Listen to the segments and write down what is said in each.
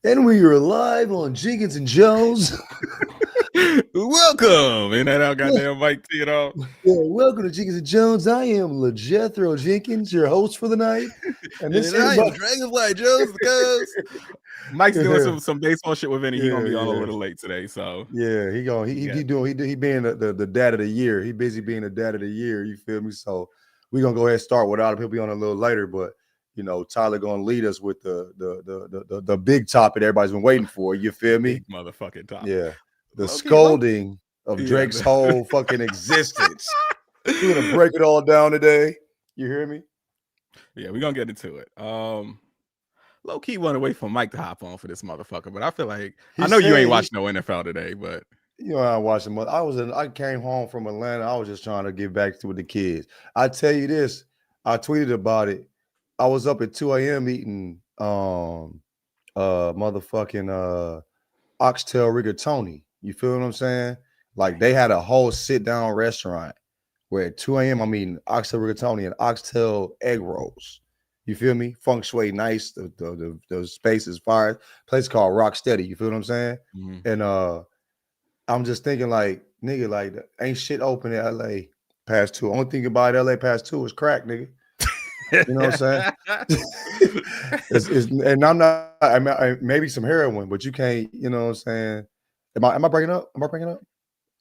And we are live on Jenkins and Jones. Welcome. Ain't that our goddamn mic to it all? Yeah, welcome to Jenkins and Jones. I am LeJethro Jenkins, your host for the night. And this And is I am Dragonfly Jones because Mike's doing yeah, some baseball shit with Vinny. He gonna be on a yeah, little late today. So yeah. He being the dad of the year. He busy being the dad of the year. You feel me? So we're gonna go ahead and start without him. He'll be on a little later, but Tyler gonna lead us with the big topic everybody's been waiting for. You feel me? big motherfucking topic. Yeah. The Low. scolding of Yeah. Drake's whole fucking existence. We're gonna break it all down today. You hear me? Yeah, we're gonna get into it. Low key went away from Mike to hop on for this motherfucker, but I feel like I know you ain't watching no NFL today, but I watched them. I came home from Atlanta. I was just trying to get back to with the kids. I tell you this, I tweeted about it. I was up at 2 a.m. eating motherfucking oxtail rigatoni. You feel what I'm saying? Like they had a whole sit-down restaurant where at 2 a.m. I'm eating oxtail rigatoni and oxtail egg rolls. You feel me? Feng shui nice. The space is fire. Place called Rock Steady. You feel what I'm saying? Mhm. And I'm just thinking like, nigga, like ain't shit open in LA past 2. Only thing about LA past 2 is crack, nigga. You know what I'm saying? And I'm not. Maybe some heroin, but you can't. You know what I'm saying? Am I breaking up? Am I breaking up?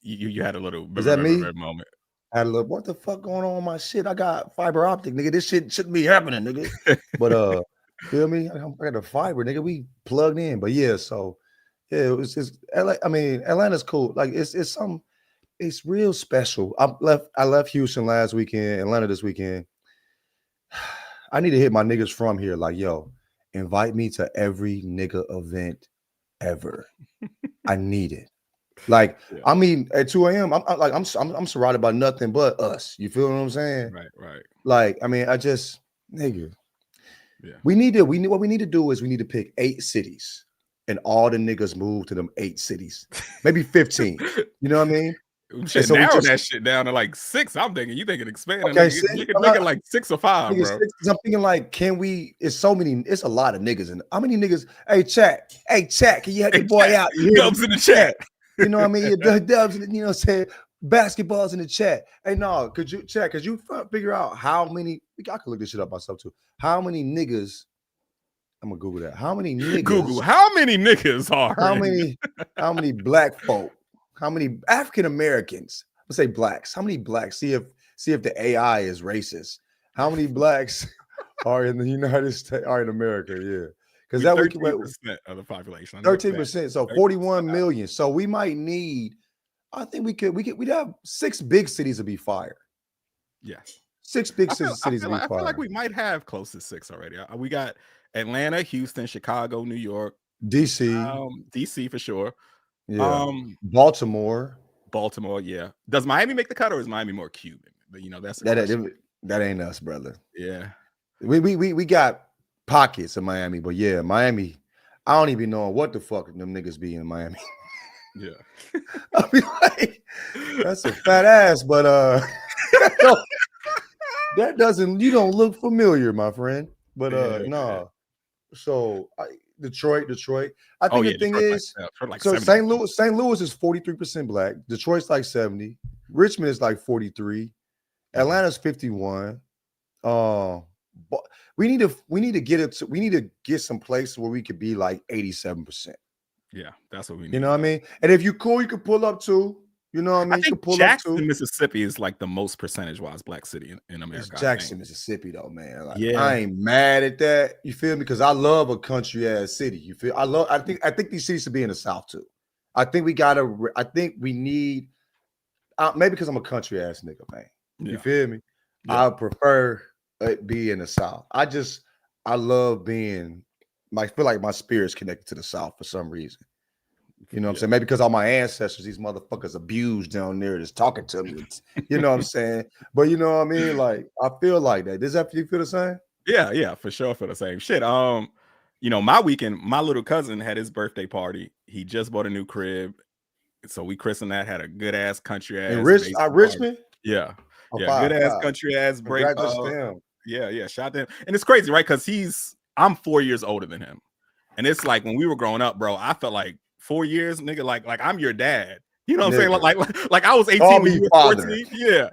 You had a little Is that me? moment. I had a little. What the fuck going on with my shit? I got fiber optic, nigga. This shit shouldn't be happening, nigga. But feel me? I got the fiber, nigga. We plugged in. But yeah, so yeah, it was just LA. I mean, Atlanta's cool. Like it's some. It's real special. I left Houston last weekend. Atlanta this weekend. I need to hit my niggas from here. Like, yo, invite me to every nigga event ever. I need it. Like, yeah. I mean, at 2 a.m., I'm surrounded by nothing but us. You feel what I'm saying? Right. Like, I mean, I just, nigga. Yeah. What we need to do is we need to pick 8 cities and all the niggas move to them 8 cities. Maybe 15. You know what I mean? Shit, so narrow that shit down to like 6. I'm thinking you thinking expanding. Okay, you can make it like 6 or 5, bro. 6, I'm thinking like, can we? It's so many. It's a lot of niggas, and how many niggas? Hey, chat, can you help your boy out? You hear Dubs in the chat. You know what I mean? Dubs, you know, say basketballs in the chat. Hey, no, could you figure out how many? I could look this shit up myself too. How many niggas? I'm gonna Google that. How many niggas? Google how many niggas are? How many black folk? How many African Americans? Let's say blacks. How many blacks? See if the AI is racist. How many blacks are in the United States? Are in America? Yeah, because that 13% of the population. 13%. So 41 million. So we might need. I think we'd have 6 big cities to be fire. Yes, 6 big cities to be fire. I feel like we might have close to 6 already. We got Atlanta, Houston, Chicago, New York, DC for sure. Yeah. Baltimore, yeah. Does Miami make the cut, or is Miami more Cuban? But that's that ain't us, brother. Yeah, we got pockets of Miami, but yeah, Miami. I don't even know what the fuck them niggas be in Miami. Yeah, I mean, like, that's a fat ass, but that doesn't. You don't look familiar, my friend. But no. So Detroit. I think the thing is, like so 70. St. Louis is 43% black. Detroit's like 70. Richmond is like 43. Atlanta's 51. But we need to get it. We need to get some places where we could be like 87%. Yeah, that's what we need. You know what I mean? And if you're cool, you can pull up too. You know what I mean? I think Jackson, Mississippi is like the most percentage-wise black city in America. It's Jackson, Mississippi, though, man. Like, yeah, I ain't mad at that. You feel me? Because I love a country-ass city. You feel? I think these cities should be in the South too. I think we need. Maybe because I'm a country-ass nigga, man. Yeah. You feel me? Yeah. I prefer it be in the South. I love being. I feel like my spirit's connected to the South for some reason. You know what I'm saying? Maybe because all my ancestors, these motherfuckers abused down there, just talking to me. You know what I'm saying? But you know what I mean? Like, I feel like that. Does that you feel the same? Yeah, for sure. For the same shit. My weekend, my little cousin had his birthday party. He just bought a new crib, so we christened that. Had a good ass country ass. Richmond? Yeah, good ass country ass break. Yeah. Shout out to him. And it's crazy, right? Because I'm 4 years older than him. And it's like when we were growing up, bro, I felt like 4 years, nigga, like I'm your dad. You know what I'm saying? Like I was 18 when you were 14. Yeah.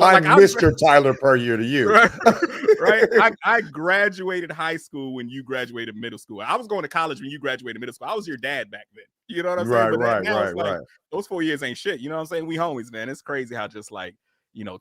I'm Mr. Tyler per year to you. Right. I graduated high school when you graduated middle school. I was going to college when you graduated middle school. I was your dad back then. You know what I'm saying? But now it's like those 4 years ain't shit. You know what I'm saying? We homies, man. It's crazy how just like,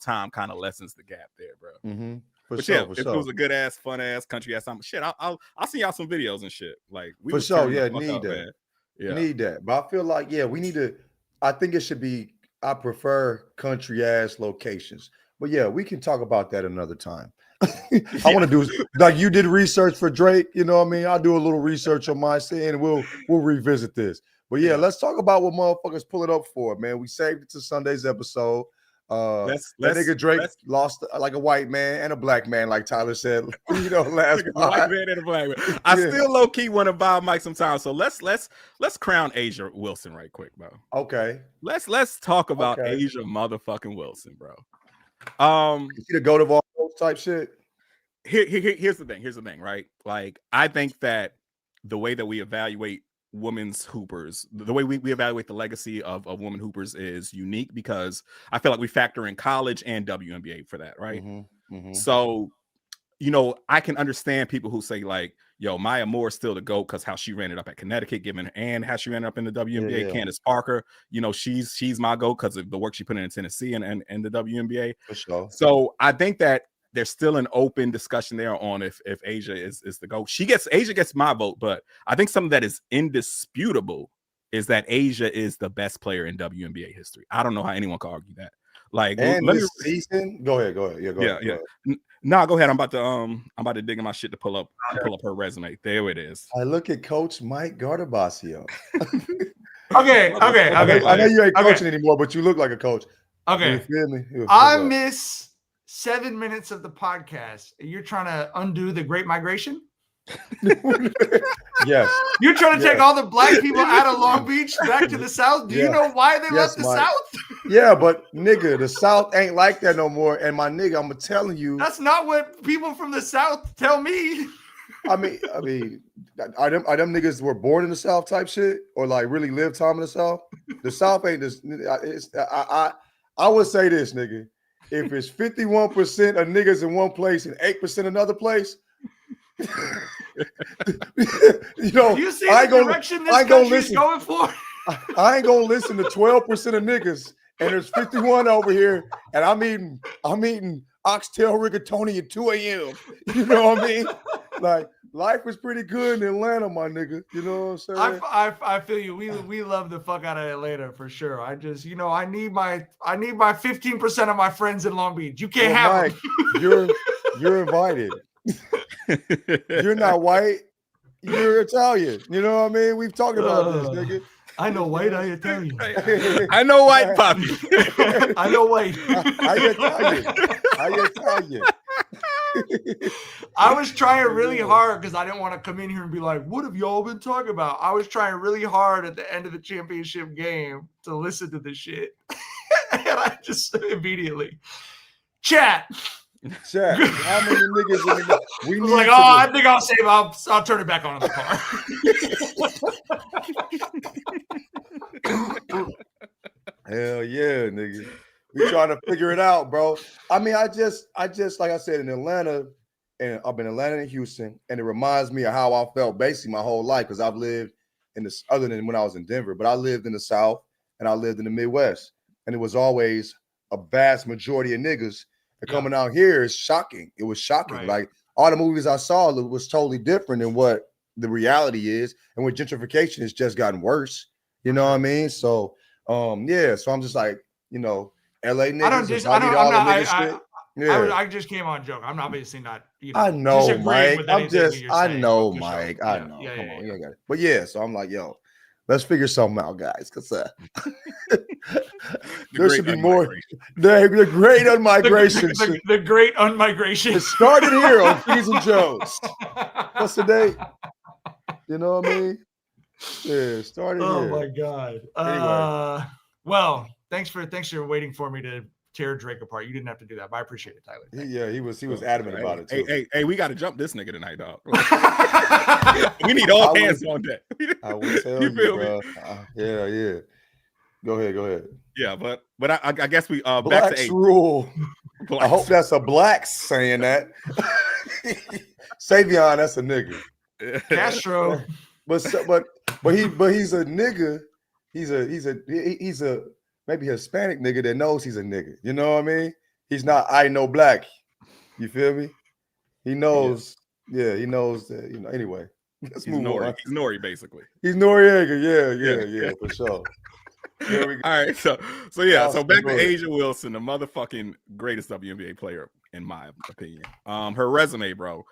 time kind of lessens the gap there, bro. Mm-hmm. If it was a good ass, fun ass, country ass something, shit, I'll see y'all some videos and shit. Like we need that. Man. Yeah. Need that. But I feel like, we need to. I think it should be. I prefer country ass locations. But we can talk about that another time. I want to do like you did research for Drake. You know what I mean? I'll do a little research on my scene and we'll revisit this. But let's talk about what motherfuckers pull it up for, man. We saved it to Sunday's episode. That nigga Drake lost like a white man and a black man, like Tyler said, last white man and a black man. I still low key want to buy a mic sometimes. So let's crown Asia Wilson right quick, bro. Okay. Let's talk about Asia motherfucking Wilson, bro. You see the goat of all type shit. Here's the thing, right? Like I think that the way that we evaluate women's hoopers, the way we evaluate the legacy of women hoopers is unique because I feel like we factor in college and WNBA for that, right? Mm-hmm, mm-hmm. So, I can understand people who say like, yo, Maya Moore is still the GOAT because how she ran it up at Connecticut, and how she ran it up in the WNBA. Yeah. Candace Parker, she's my GOAT because of the work she put in Tennessee and the WNBA. For sure. So I think that there's still an open discussion there on if Asia is the GOAT. Asia gets my vote, but I think something that is indisputable is that Asia is the best player in WNBA history. I don't know how anyone can argue that. Like, and this season, go ahead. Yeah, go ahead. No, go ahead. I'm about to dig in my shit to pull up her resume. There it is. I look at Coach Mike Gardabasio. Okay. I know you ain't coaching anymore, but you look like a coach. Okay. You feel me? I miss 7 minutes of the podcast. You're trying to undo the Great Migration? Yes. You're trying to take all the black people out of Long Beach back to the South? Do you know why they left the South? Yeah, but nigga, the South ain't like that no more. And my nigga, I'm telling you. That's not what people from the South tell me. I mean, are them niggas were born in the South type shit? Or like really live time in the South? The South ain't this. I would say this, nigga. If it's 51% of niggas in one place and 8% another place, you see the direction this country's going for? I ain't gonna listen to 12% of niggas, and there's 51 over here, and I'm eating oxtail rigatoni at 2 a.m. You know what I mean? Like life is pretty good in Atlanta, my nigga. You know what I'm saying? I feel you. We love the fuck out of Atlanta for sure. I just I need my 15% of my friends in Long Beach. You can't have them. You're invited. You're not white. You're Italian. You know what I mean? We've talked about this, nigga. I know white, I Italian. I know white, Poppy. I know white. I Italian. I was trying really hard because I didn't want to come in here and be like, what have y'all been talking about? I was trying really hard at the end of the championship game to listen to this shit. And I just immediately chat. How many niggas in the we I was like, I think I'll save. I'll turn it back on in the car. Hell yeah, nigga. We trying to figure it out, bro. I mean, I just like I said in Atlanta, and I've been in Atlanta and Houston, and it reminds me of how I felt basically my whole life because I've lived in this other than when I was in Denver, but I lived in the South and I lived in the Midwest, and it was always a vast majority of niggas. And coming out here is shocking. It was shocking. Right. Like all the movies I saw was totally different than what the reality is, and with gentrification, it's just gotten worse. You know what I mean? So, so I'm just like, LA niggas. I just came on joke. I'm obviously not. I know, Mike. I know, Mike. I know. Come on, you got it. But so I'm like, yo, let's figure something out, guys, because there should be more. The great unmigration. The great unmigration. It started here on Fees and Jones. What's the date? You know what I mean? Yeah, it started here. Oh my God. Anyway. Well, thanks for waiting for me to tear Drake apart. You didn't have to do that, but I appreciate it, Tyler. He was adamant about it too. Hey, we got to jump this nigga tonight, dog. We need all hands on deck. I will tell you, bro. Yeah. Go ahead. Yeah, but I guess we Blacks back to rule. Blacks. I hope that's a black saying that. Savion, that's a nigga. Castro, but he's a nigga. He's a maybe Hispanic nigga that knows he's a nigga. You know what I mean? He's not I know black. You feel me? He knows. Yeah, he knows that. You know. Anyway, he's Nori basically. He's Noriega. Yeah, for sure. There we go. All right, so back to Asia Wilson, the motherfucking greatest WNBA player in my opinion. Her resume, bro: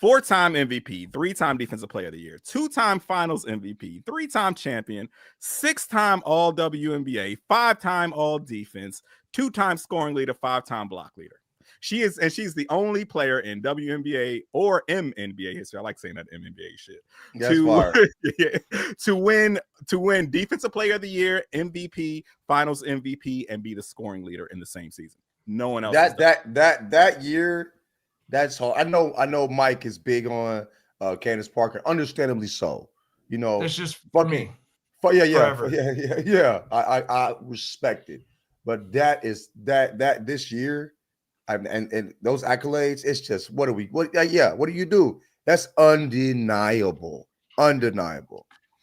4-time MVP, 3-time Defensive Player of the Year, 2-time Finals MVP, 3-time champion, 6-time All WNBA, 5-time All Defense, 2-time scoring leader, 5-time block leader. She's the only player in WNBA or MNBA history. I like saying that MNBA shit. To win Defensive Player of the Year, MVP, Finals MVP, and be the scoring leader in the same season. No one else. That year, that's hard. I know Mike is big on Candace Parker, understandably so. You know, it's just for me. Yeah. I respect it, but that this year. And those accolades, it's just what do you do? That's undeniable. I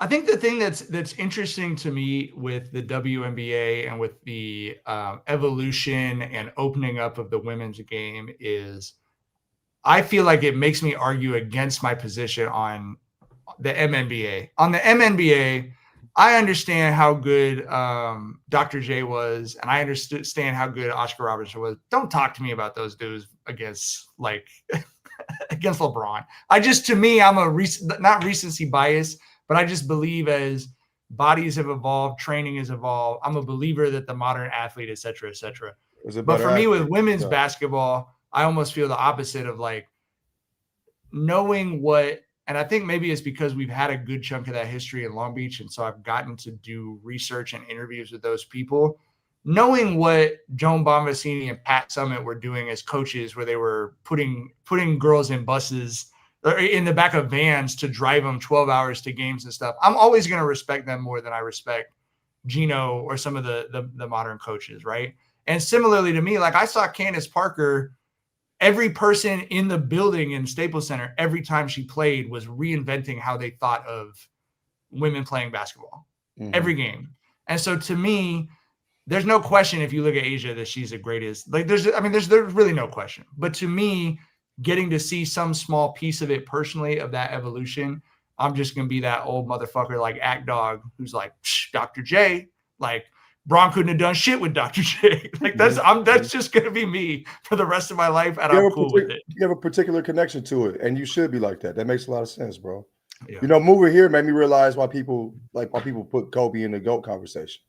think the thing that's interesting to me with the WNBA and with the evolution and opening up of the women's game is I feel like it makes me argue against my position on the MNBA. On the MNBA, I understand how good Dr. J was, and I understand how good Oscar Robertson was. Don't talk to me about those dudes against against LeBron. To me, I'm not recency bias, but I just believe as bodies have evolved, training has evolved. I'm a believer that the modern athlete, et cetera, et cetera. But for me, with women's basketball, I almost feel the opposite of knowing what. And I think maybe it's because we've had a good chunk of that history in Long Beach. And so I've gotten to do research and interviews with those people, knowing what Joan Bonvicini and Pat Summitt were doing as coaches, where they were putting girls in buses or in the back of vans to drive them 12 hours to games and stuff. I'm always going to respect them more than I respect Gino or some of the modern coaches. Right. And similarly to me, I saw Candace Parker. Every person in the building in Staples Center, every time she played, was reinventing how they thought of women playing basketball. Every game. And so to me, there's no question if you look at Asia that she's the greatest. There's really no question. But to me, getting to see some small piece of it personally of that evolution, I'm just going to be that old motherfucker like Act Dog who's like, Dr. J, Braun couldn't have done shit with Dr. J. That's just gonna be me for the rest of my life, and I'm cool with it. You have a particular connection to it, and you should be like that. That makes a lot of sense, bro. Yeah. You know, moving here made me realize why people put Kobe in the GOAT conversation.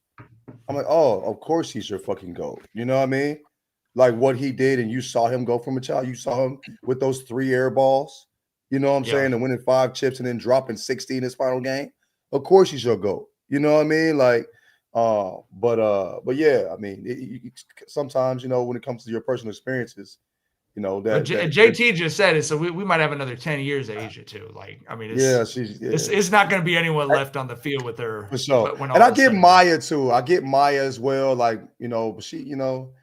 I'm like, oh, of course he's your fucking GOAT. You know what I mean? Like what he did, and you saw him go from a child. You saw him with those 3 air balls. You know what I'm saying? And winning 5 chips and then dropping 60 in his final game. Of course he's your GOAT. You know what I mean? But yeah, I mean, sometimes, when it comes to your personal experiences, JT just said it, so we might have another 10 years of Asia too. It's not going to be anyone left on the field with her. For sure. And I get Maya too. I get Maya as well. But she,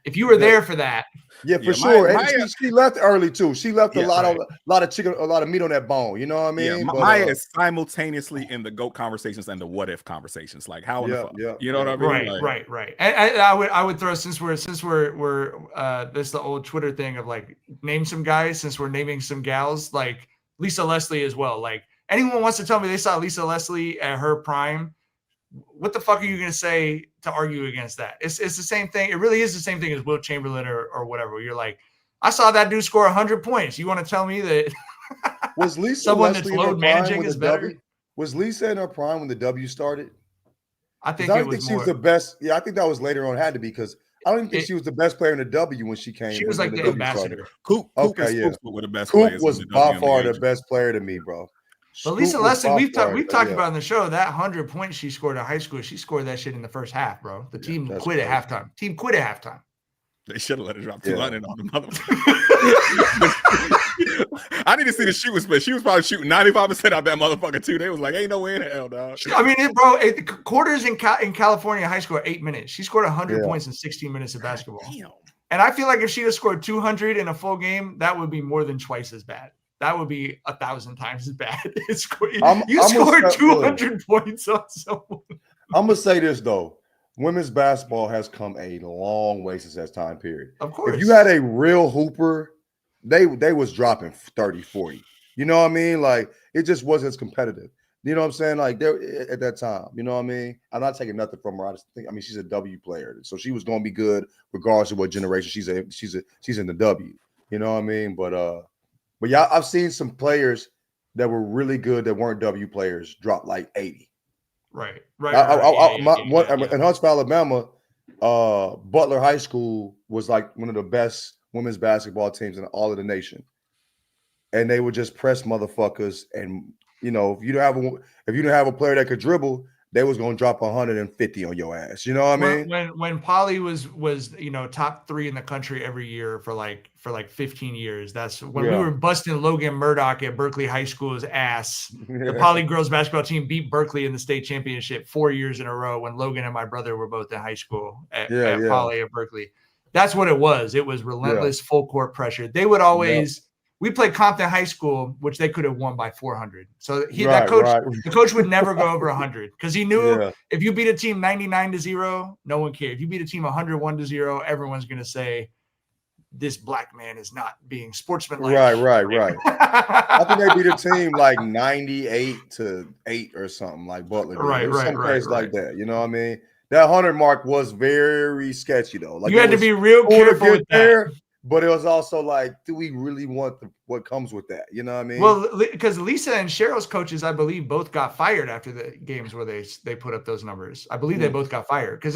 if you were there for that. Yeah, for sure. Maya, and she left early too. She left a lot of chicken, a lot of meat on that bone. You know what I mean? Yeah, Maya is simultaneously in the GOAT conversations and the what if conversations. How in the fuck? Yeah. You know what I mean? Right. And I would throw since we're this the old Twitter thing of name some guys, since we're naming some gals, Lisa Leslie as well. Anyone wants to tell me they saw Lisa Leslie at her prime, what the fuck are you going to say to argue against that? It's the same thing. It really is the same thing as Wilt Chamberlain or whatever. You're like, I saw that dude score 100 points. You want to tell me that was Lisa someone Leslie that's load managing is better? Was Lisa in her prime when the W started? I think she was the best. Yeah, I think that was later on. Had to be because I don't even think she was the best player in the W when she came. She was like the ambassador. Coop were the best players. Coop was by far the best player to me, bro. But Lisa Leslie, we've talked about in the show that 100 points she scored in high school. She scored that shit in the first half, bro. The team quit at halftime. They should have let her drop 200 on the motherfucker. I need to see the shooting split. She was probably shooting 95% out that motherfucker too. They was like, ain't no way in hell, dog. I mean, quarters in California high school are 8 minutes. She scored 100 points in 16 minutes of basketball. Damn. And I feel like if she had scored 200 in a full game, that would be more than twice as bad. That would be 1,000 times as bad. You scored 200 points on someone. I'm gonna say this though. Women's basketball has come a long way since that time period. Of course. If you had a real hooper, they was dropping 30, 40. You know what I mean? Like, it just wasn't as competitive. You know what I'm saying? Like, there at that time. You know what I mean? I'm not taking nothing from her. She's a W player, so she was gonna be good regardless of what generation she's in the W. You know what I mean? But yeah, I've seen some players that were really good that weren't W players drop like 80. Right. In Huntsville, Alabama, Butler High School was like one of the best women's basketball teams in all of the nation, and they would just press motherfuckers. And you know, if you didn't have a player that could dribble, they was gonna drop 150 on your ass. You know what I mean? When Polly was top 3 in the country every year for like 15 years. That's when we were busting Logan Murdoch at Berkeley High School's ass. The Polly girls basketball team beat Berkeley in the state championship 4 years in a row when Logan and my brother were both in high school at Polly at Berkeley. That's what it was. It was relentless full court pressure. They would always. We played Compton High School, which they could have won by 400. So the coach would never go over 100 because he knew if you beat a team 99-0, no one cared. If you beat a team 101-0, everyone's going to say this black man is not being sportsmanlike. Right. I think they beat a team like 98-8 or something like Butler did. Some place like that. You know what I mean? That 100 mark was very sketchy though. Like, you had to be real careful with that. But it was also like, do we really want what comes with that? You know what I mean? Well, because Lisa and Cheryl's coaches, I believe, both got fired after the games where they put up those numbers. I believe they both got fired because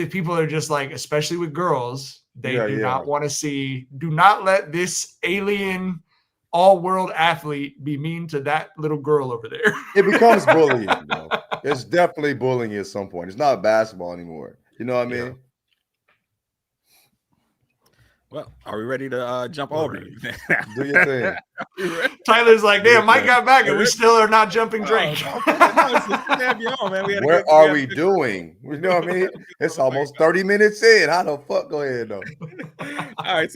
people are just like, especially with girls, they do not want to see. Do not let this alien all-world athlete be mean to that little girl over there. It becomes bullying, though. It's definitely bullying at some point. It's not basketball anymore. You know what I mean? Yeah. Well, are we ready to jump over? Do your thing. Tyler's like, damn, Mike got back and we still are not jumping Drake. Where are we doing? You know what I mean? It's almost 30 minutes in. How the fuck? Go ahead, though. All right.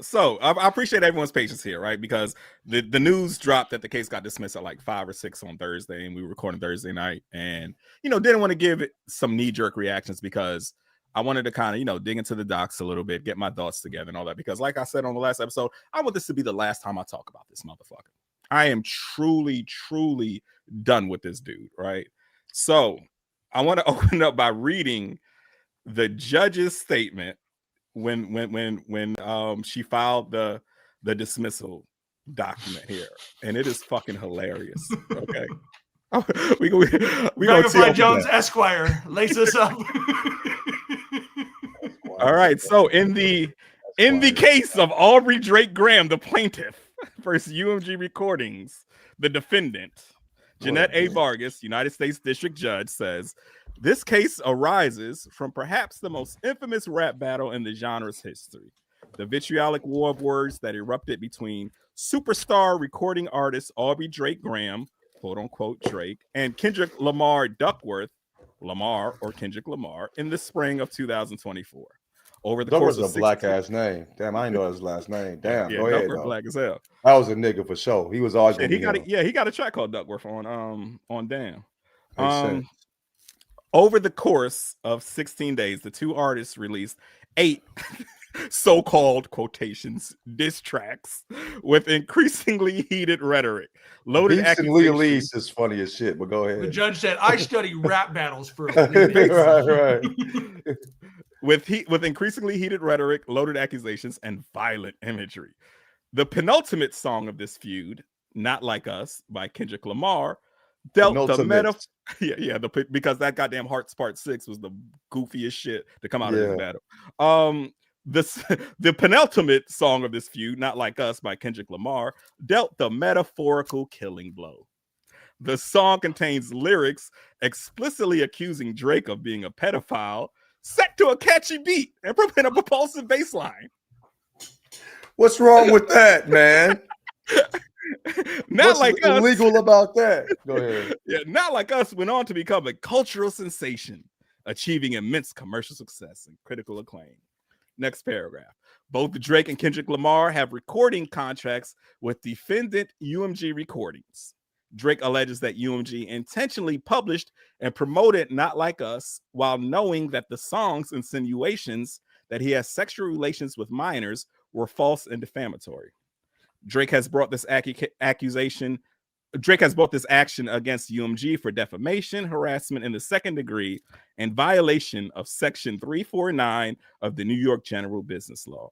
So I appreciate everyone's patience here, right? Because the news dropped that the case got dismissed at like 5 or 6 on Thursday, and we were recording Thursday night. And, didn't want to give it some knee-jerk reactions because I wanted to kind of, dig into the docs a little bit, get my thoughts together and all that. Because like I said on the last episode, I want this to be the last time I talk about this motherfucker. I am truly, truly done with this dude, right? So I want to open up by reading the judge's statement when she filed the dismissal document here. And it is fucking hilarious, okay? we gonna find Jones Esquire. Lace us up. All right. So in the case of Aubrey Drake Graham, the plaintiff, versus UMG Recordings, the defendant, Jeanette A. Vargas, United States District Judge, says this case arises from perhaps the most infamous rap battle in the genre's history. The vitriolic war of words that erupted between superstar recording artist Aubrey Drake Graham, quote unquote Drake, and Kendrick Lamar Duckworth, Lamar or Kendrick Lamar, in the spring of 2024. Over the course of a black ass name. Damn, I didn't know his last name. Damn, yeah, go ahead. Duckworth black as hell. That was a nigga for sure. He was always. He got a track called Duckworth on Damn. Over the course of 16 days, the two artists released 8 so-called quotations diss tracks with increasingly heated rhetoric. Loaded accusations is funny as shit, but go ahead. The judge said, "I study rap battles for a living." right. With increasingly heated rhetoric, loaded accusations, and violent imagery. The penultimate song of this feud, "Not Like Us" by Kendrick Lamar, dealt the metaphor. Because that goddamn Hearts Part 6 was the goofiest shit to come out of this battle. The penultimate song of this feud, "Not Like Us" by Kendrick Lamar, dealt the metaphorical killing blow. The song contains lyrics explicitly accusing Drake of being a pedophile, set to a catchy beat and a propulsive bass line. What's wrong with that, man? Not like us. Illegal about that? Go ahead. Yeah, not like us went on to become a cultural sensation, achieving immense commercial success and critical acclaim. Next paragraph. Both Drake and Kendrick Lamar have recording contracts with defendant UMG Recordings. Drake alleges that UMG intentionally published and promoted Not Like Us while knowing that the song's insinuations that he has sexual relations with minors were false and defamatory. Drake has brought this action against UMG for defamation, harassment in the second degree, and violation of Section 349 of the New York General Business Law.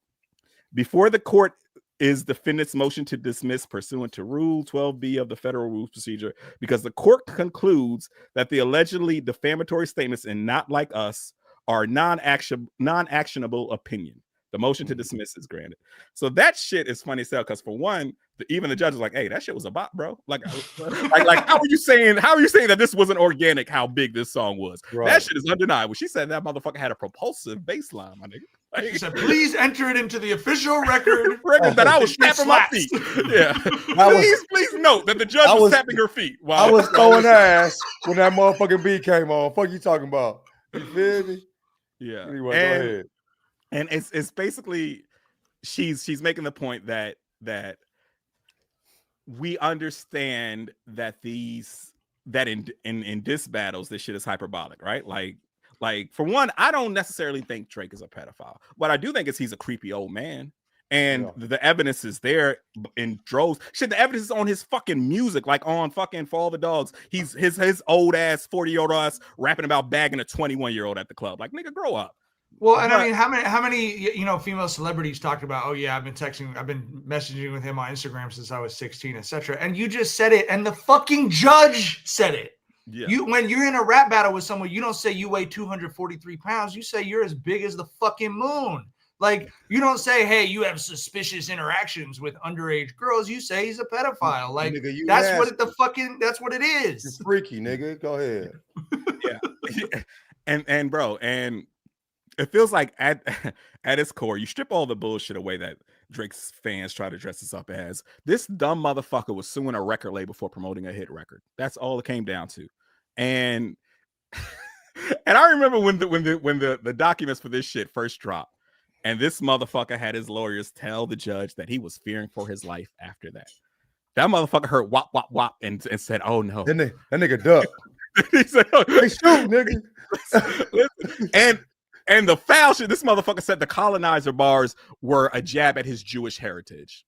Before the court is defendant's motion to dismiss pursuant to Rule 12B of the Federal Rules Procedure, because the court concludes that the allegedly defamatory statements in Not Like Us are non-actionable opinion. The motion to dismiss is granted. So that shit is funny as hell, because for one, even the judge is like, hey, that shit was a bot, bro. Like how are you saying that this wasn't organic, how big this song was? Right. That shit is undeniable. She said that motherfucker had a propulsive bass line, my nigga. Like, she said, please enter it into the official record that I was tapping my feet. Yeah. Please note that the judge was tapping her feet. I was throwing ass when that motherfucking beat came on. Fuck you talking about? You feel me? Yeah. Anyway, go ahead. And it's basically she's making the point that we understand that in diss battles this shit is hyperbolic, right? Like for one, I don't necessarily think Drake is a pedophile. What I do think is he's a creepy old man. And the evidence is there in droves. Shit, the evidence is on his fucking music, like on fucking For All the Dogs. He's his old ass 40-year-old ass rapping about bagging a 21-year-old at the club. Like, nigga, grow up. Well, and I mean, how many female celebrities talked about, oh yeah, I've been messaging with him on Instagram since I was 16, etc. And you just said it, and the fucking judge said it. Yeah. When you're in a rap battle with someone, you don't say you weigh 243 pounds. You say you're as big as the fucking moon. Like, you don't say, hey, you have suspicious interactions with underage girls. You say he's a pedophile. Like, nigga, that's what it is. You're freaky, nigga. Go ahead. Yeah. and bro, and it feels like at its core, you strip all the bullshit away that Drake's fans try to dress this up as. This dumb motherfucker was suing a record label for promoting a hit record. That's all it came down to. And I remember when the documents for this shit first dropped, and this motherfucker had his lawyers tell the judge that he was fearing for his life after that. That motherfucker heard wop wop wop and said, "Oh no!" That nigga duck. He said, "Oh, they shoot, nigga." Listen, And the foul shit, this motherfucker said the colonizer bars were a jab at his Jewish heritage.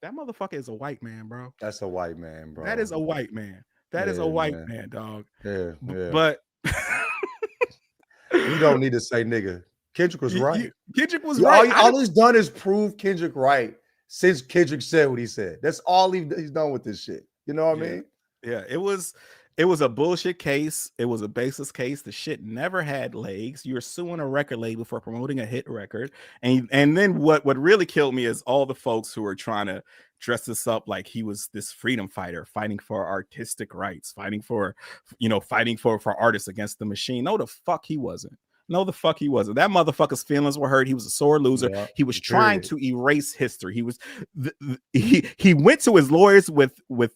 That motherfucker is a white man, bro. That's a white man, bro. That is a white man. That is a white man, dog. Yeah. But you don't need to say nigga. Kendrick was right. Kendrick was right. All he's done is prove Kendrick right since Kendrick said what he said. That's all he's done with this shit. You know what I mean? Yeah, it was a bullshit case. It was a baseless case. The shit never had legs. You're suing a record label for promoting a hit record. And then what really killed me is all the folks who are trying to dress this up like he was this freedom fighter, fighting for artistic rights, fighting for artists against the machine. No, the fuck he wasn't. No, the fuck he wasn't. That motherfucker's feelings were hurt. He was a sore loser. Yeah, he was trying to erase history. He was he went to his lawyers with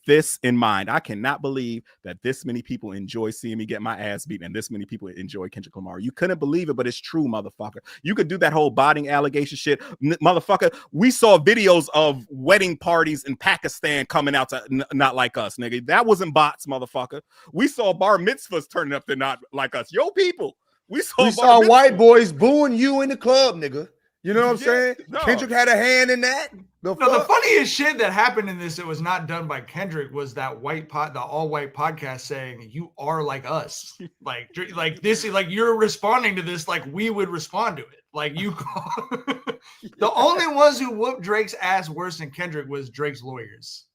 this in mind. I cannot believe that this many people enjoy seeing me get my ass beat, and this many people enjoy Kendrick Lamar. You couldn't believe it, but it's true, motherfucker. You could do that whole botting allegation shit, motherfucker. We saw videos of wedding parties in Pakistan coming out to Not Like Us, nigga. That wasn't bots, motherfucker. We saw bar mitzvahs turning up to Not Like Us. Yo, people. We saw white boys booing you in the club, nigga. You know what I'm saying? No. Kendrick had a hand in that. The funniest shit that happened in this that was not done by Kendrick was that the all-white podcast saying, "You are like us." like this is like you're responding to this like we would respond to it. Like you the only ones who whooped Drake's ass worse than Kendrick was Drake's lawyers.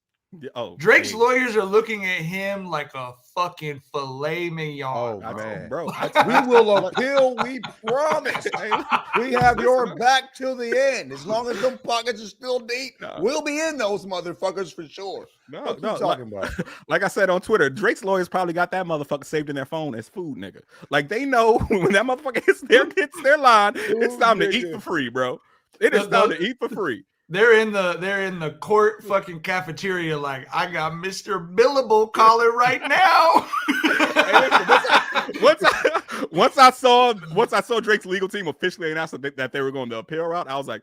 Oh, Drake's lawyers are looking at him like a fucking filet mignon. Oh man, bro, we will appeal. We promise. We have your back till the end. As long as them pockets are still deep, we'll be in those motherfuckers for sure. No, talking about. Like I said on Twitter, Drake's lawyers probably got that motherfucker saved in their phone as food, nigga. Like they know when that motherfucker hits their line, it's time to eat for free, bro. It is time to eat for free. They're in the court fucking cafeteria, like, I got Mr. Billable calling right now. Once I saw Drake's legal team officially announce that they were going the appeal route, I was like,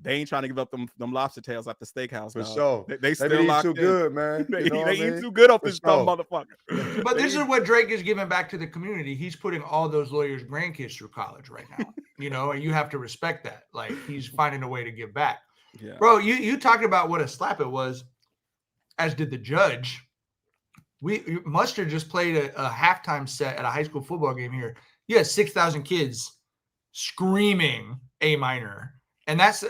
they ain't trying to give up them lobster tails at the steakhouse. For sure. They still locked too good, man. They eat too good off this dumb motherfucker. But this is what Drake is giving back to the community. He's putting all those lawyers' grandkids through college right now, and you have to respect that. Like, he's finding a way to give back. Yeah. Bro, you talked about what a slap it was, as did the judge. Mustard just played a halftime set at a high school football game here. You had 6,000 kids screaming A minor. And that's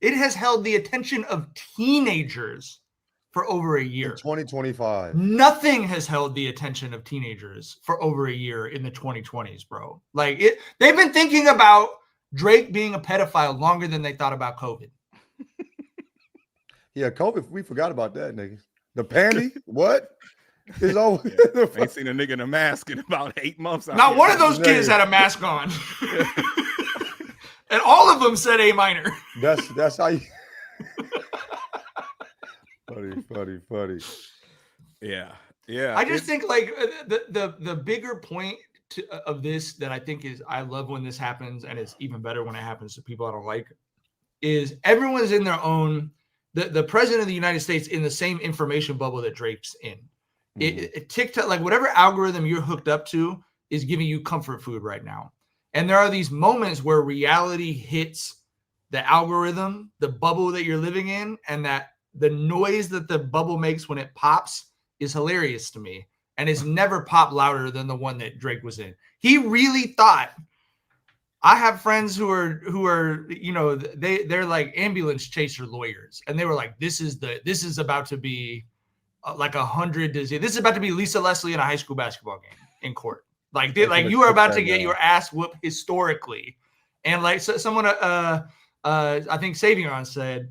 it has held the attention of teenagers for over a year. In 2025. Nothing has held the attention of teenagers for over a year in the 2020s, bro. Like they've been thinking about Drake being a pedophile longer than they thought about COVID. Yeah, COVID, we forgot about that, nigga. The panty? What? Is over. Yeah, I ain't seen a nigga in a mask in about 8 months. Not one of those kids had a mask on. And all of them said A minor. That's how you. funny. Yeah. I just think like the bigger point of this that I think is, I love when this happens, and it's even better when it happens to people I don't like, is everyone's in their own. The president of the United States in the same information bubble that Drake's in. TikTok, like whatever algorithm you're hooked up to, is giving you comfort food right now. And there are these moments where reality hits the algorithm, the bubble that you're living in, and that the noise that the bubble makes when it pops is hilarious to me. And it's never popped louder than the one that Drake was in. He really thought. I have friends who are they're like ambulance chaser lawyers, and they were like, this is about to be like 100 to 0. This is about to be Lisa Leslie in a high school basketball game in court. Like you are about to get your ass whooped historically. And like someone I think Savion said,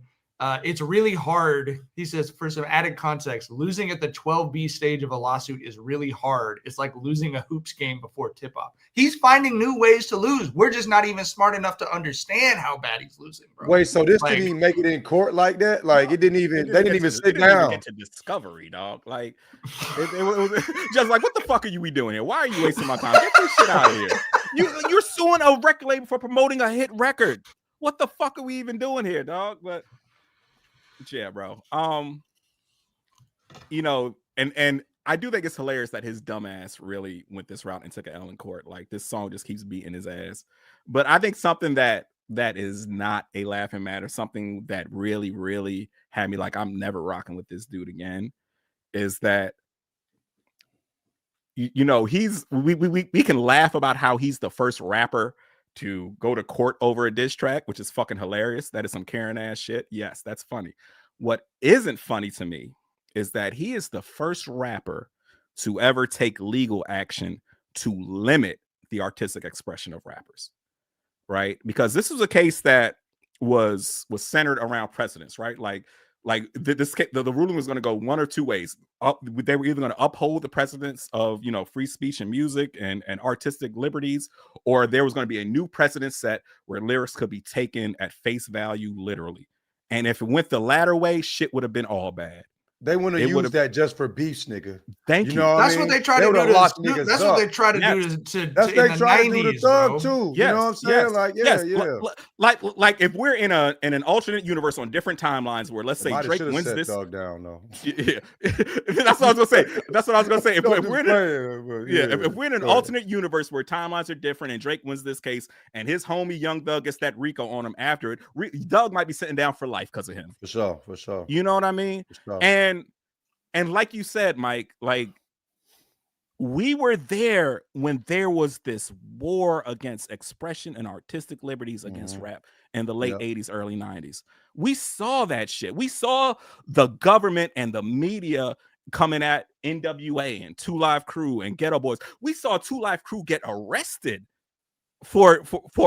it's really hard. He says, for some added context, losing at the 12B stage of a lawsuit is really hard. It's like losing a hoops game before tip-off. He's finding new ways to lose. We're just not even smart enough to understand how bad he's losing, bro. Wait, so this didn't even make it in court like that? Like, it didn't even, they didn't even sit down. Get to discovery, dog. Like, it was just like, what the fuck are you doing here? Why are you wasting my time? Get this shit out of here. You're suing a record label for promoting a hit record. What the fuck are we even doing here, dog? But yeah, bro. And I do think it's hilarious that his dumbass really went this route and took an L in court. Like, this song just keeps beating his ass. But I think something that is not a laughing matter, something that really, really had me like, I'm never rocking with this dude again, is that we can laugh about how he's the first rapper to go to court over a diss track, which is fucking hilarious. That is some Karen ass shit. Yes, that's funny. What isn't funny to me is that he is the first rapper to ever take legal action to limit the artistic expression of rappers, right? Because this was a case that was centered around precedents, right? Like the ruling was going to go one or two ways. They were either going to uphold the precedents of, free speech and music and artistic liberties, or there was going to be a new precedent set where lyrics could be taken at face value, literally. And if it went the latter way, shit would have been all bad. They want to use that just for beefs, nigga. Thank you. That's what they try to do. That's what they try to do to that's they try to do to Thug too. Yes, you know what I'm saying? Like, Like if we're in an alternate universe on different timelines where, let's say, Drake wins this. Thug down though. Yeah, that's what I was gonna say. If we're in an alternate universe where timelines are different and Drake wins this case and his homie Young Thug gets that RICO on him after it, Thug might be sitting down for life because of him. For sure. You know what I mean? And like you said, Mike, like we were there when there was this war against expression and artistic liberties against rap in the late 80s, early 90s. We saw that shit. We saw the government and the media coming at NWA and 2 Live Crew and Ghetto Boys. We saw 2 Live Crew get arrested for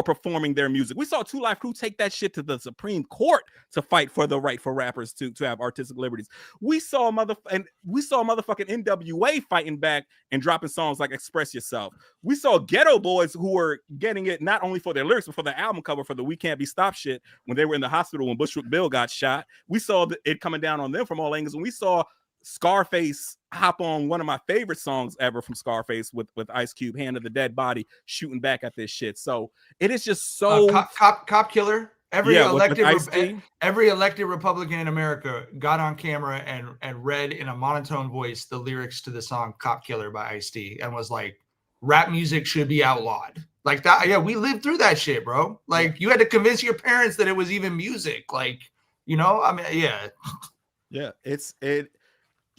performing their music. We saw 2 Live Crew take that shit to the Supreme Court to fight for the right for rappers to have artistic liberties. We saw motherfucking NWA fighting back and dropping songs like Express Yourself. We saw Ghetto Boys who were getting it not only for their lyrics but for the album cover for the We Can't Be Stopped shit when they were in the hospital when Bushwick Bill got shot. We saw it coming down on them from all angles, and we saw Scarface hop on one of my favorite songs ever from Scarface with Ice Cube, Hand of the Dead Body, shooting back at this shit. So it is just so cop killer. Every every elected Republican in America got on camera and read in a monotone voice the lyrics to the song "Cop Killer" by Ice-T and was like, "Rap music should be outlawed." Like that. Yeah, we lived through that shit, bro. Like you had to convince your parents that it was even music. Like, you know, I mean, yeah,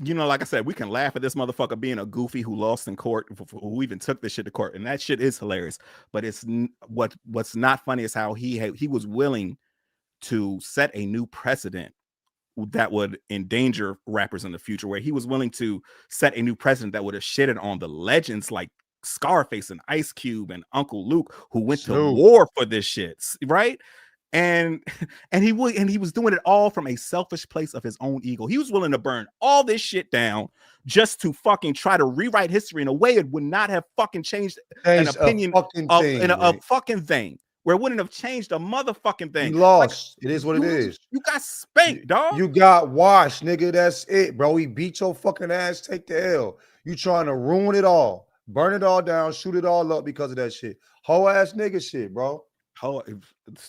you know, like I said, we can laugh at this motherfucker being a goofy who lost in court, who even took this shit to court, and that shit is hilarious. But it's what's not funny is how he was willing to set a new precedent that would endanger rappers in the future, where he was willing to set a new precedent that would have shitted on the legends like Scarface and Ice Cube and Uncle Luke, who went to war for this shit, right? And he was doing it all from a selfish place of his own ego. He was willing to burn all this shit down just to fucking try to rewrite history in a way it would not have fucking changed an opinion a fucking thing. Where it wouldn't have changed a motherfucking thing. You lost. Like, it is what it is. You got spanked, dog. You got washed, nigga. That's it, bro. He beat your fucking ass. Take the L. You trying to ruin it all, burn it all down, shoot it all up because of that shit. Whole ass nigga shit, bro.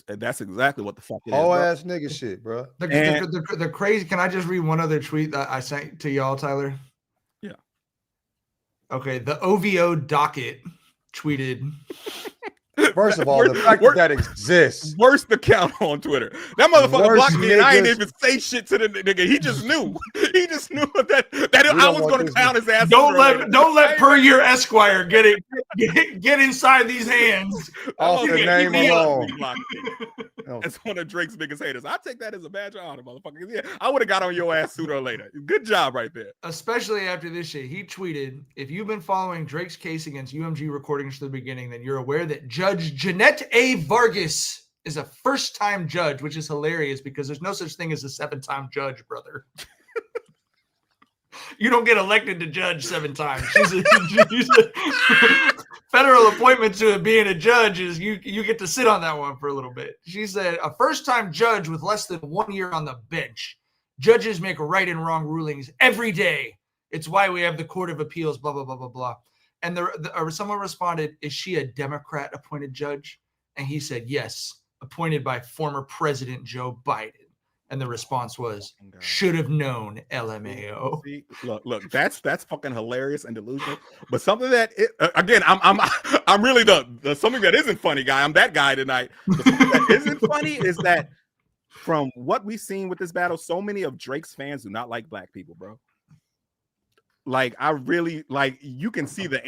That's exactly what the fuck it is. Whole ass nigga shit, bro. The crazy. Can I just read one other tweet that I sent to y'all, Tyler? Yeah. Okay. The OVO docket tweeted. First of all, the fact that exists. Worst account on Twitter. That motherfucker blocked me and I ain't even say shit to the nigga. He just knew. He just knew that I was going to clown his ass. Don't let Per Year Esquire get inside these hands. Off the name alone. That's one of Drake's biggest haters. I take that as a badge of honor, motherfucker. Yeah, I would have got on your ass sooner or later. Good job right there. Especially after this shit. He tweeted, if you've been following Drake's case against UMG recordings from the beginning, then you're aware that Judge Jeanette A. Vargas is a first-time judge, which is hilarious because there's no such thing as a 7-time judge, brother. You don't get elected to judge 7 times. She's a federal appointment to being a judge is you get to sit on that one for a little bit. She said, a first-time judge with less than 1 year on the bench. Judges make right and wrong rulings every day. It's why we have the Court of Appeals, blah, blah, blah, blah, blah. And someone responded, is she a Democrat-appointed judge? And he said, yes, appointed by former President Joe Biden. And the response was, should have known, LMAO. See, look, that's fucking hilarious and delusional. But something that again, I'm really the something that isn't funny guy. I'm that guy tonight. But something that isn't funny is that from what we've seen with this battle, so many of Drake's fans do not like black people, bro. Like I really like you can see the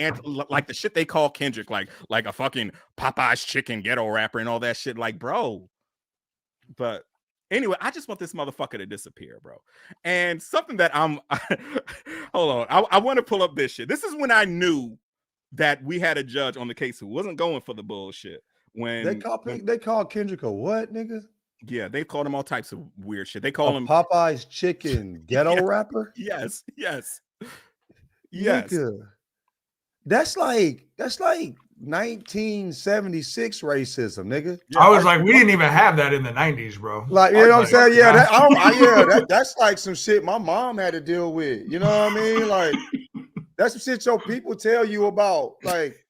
shit they call Kendrick like a fucking Popeye's chicken ghetto rapper and all that shit. Like, bro. But anyway, I just want this motherfucker to disappear, bro. And something that hold on, I want to pull up this shit. This is when I knew that we had a judge on the case who wasn't going for the bullshit. When they call Kendrick a what, nigga? Yeah, they called him all types of weird shit. They call him Popeye's chicken ghetto rapper. Yes. Nigga. That's like 1976 racism, nigga. Yeah, I was like, we didn't even have that in the 90s, bro. Like, you know what I'm saying? Yeah, that's like some shit my mom had to deal with. You know what I mean? Like, that's some shit your people tell you about. Like,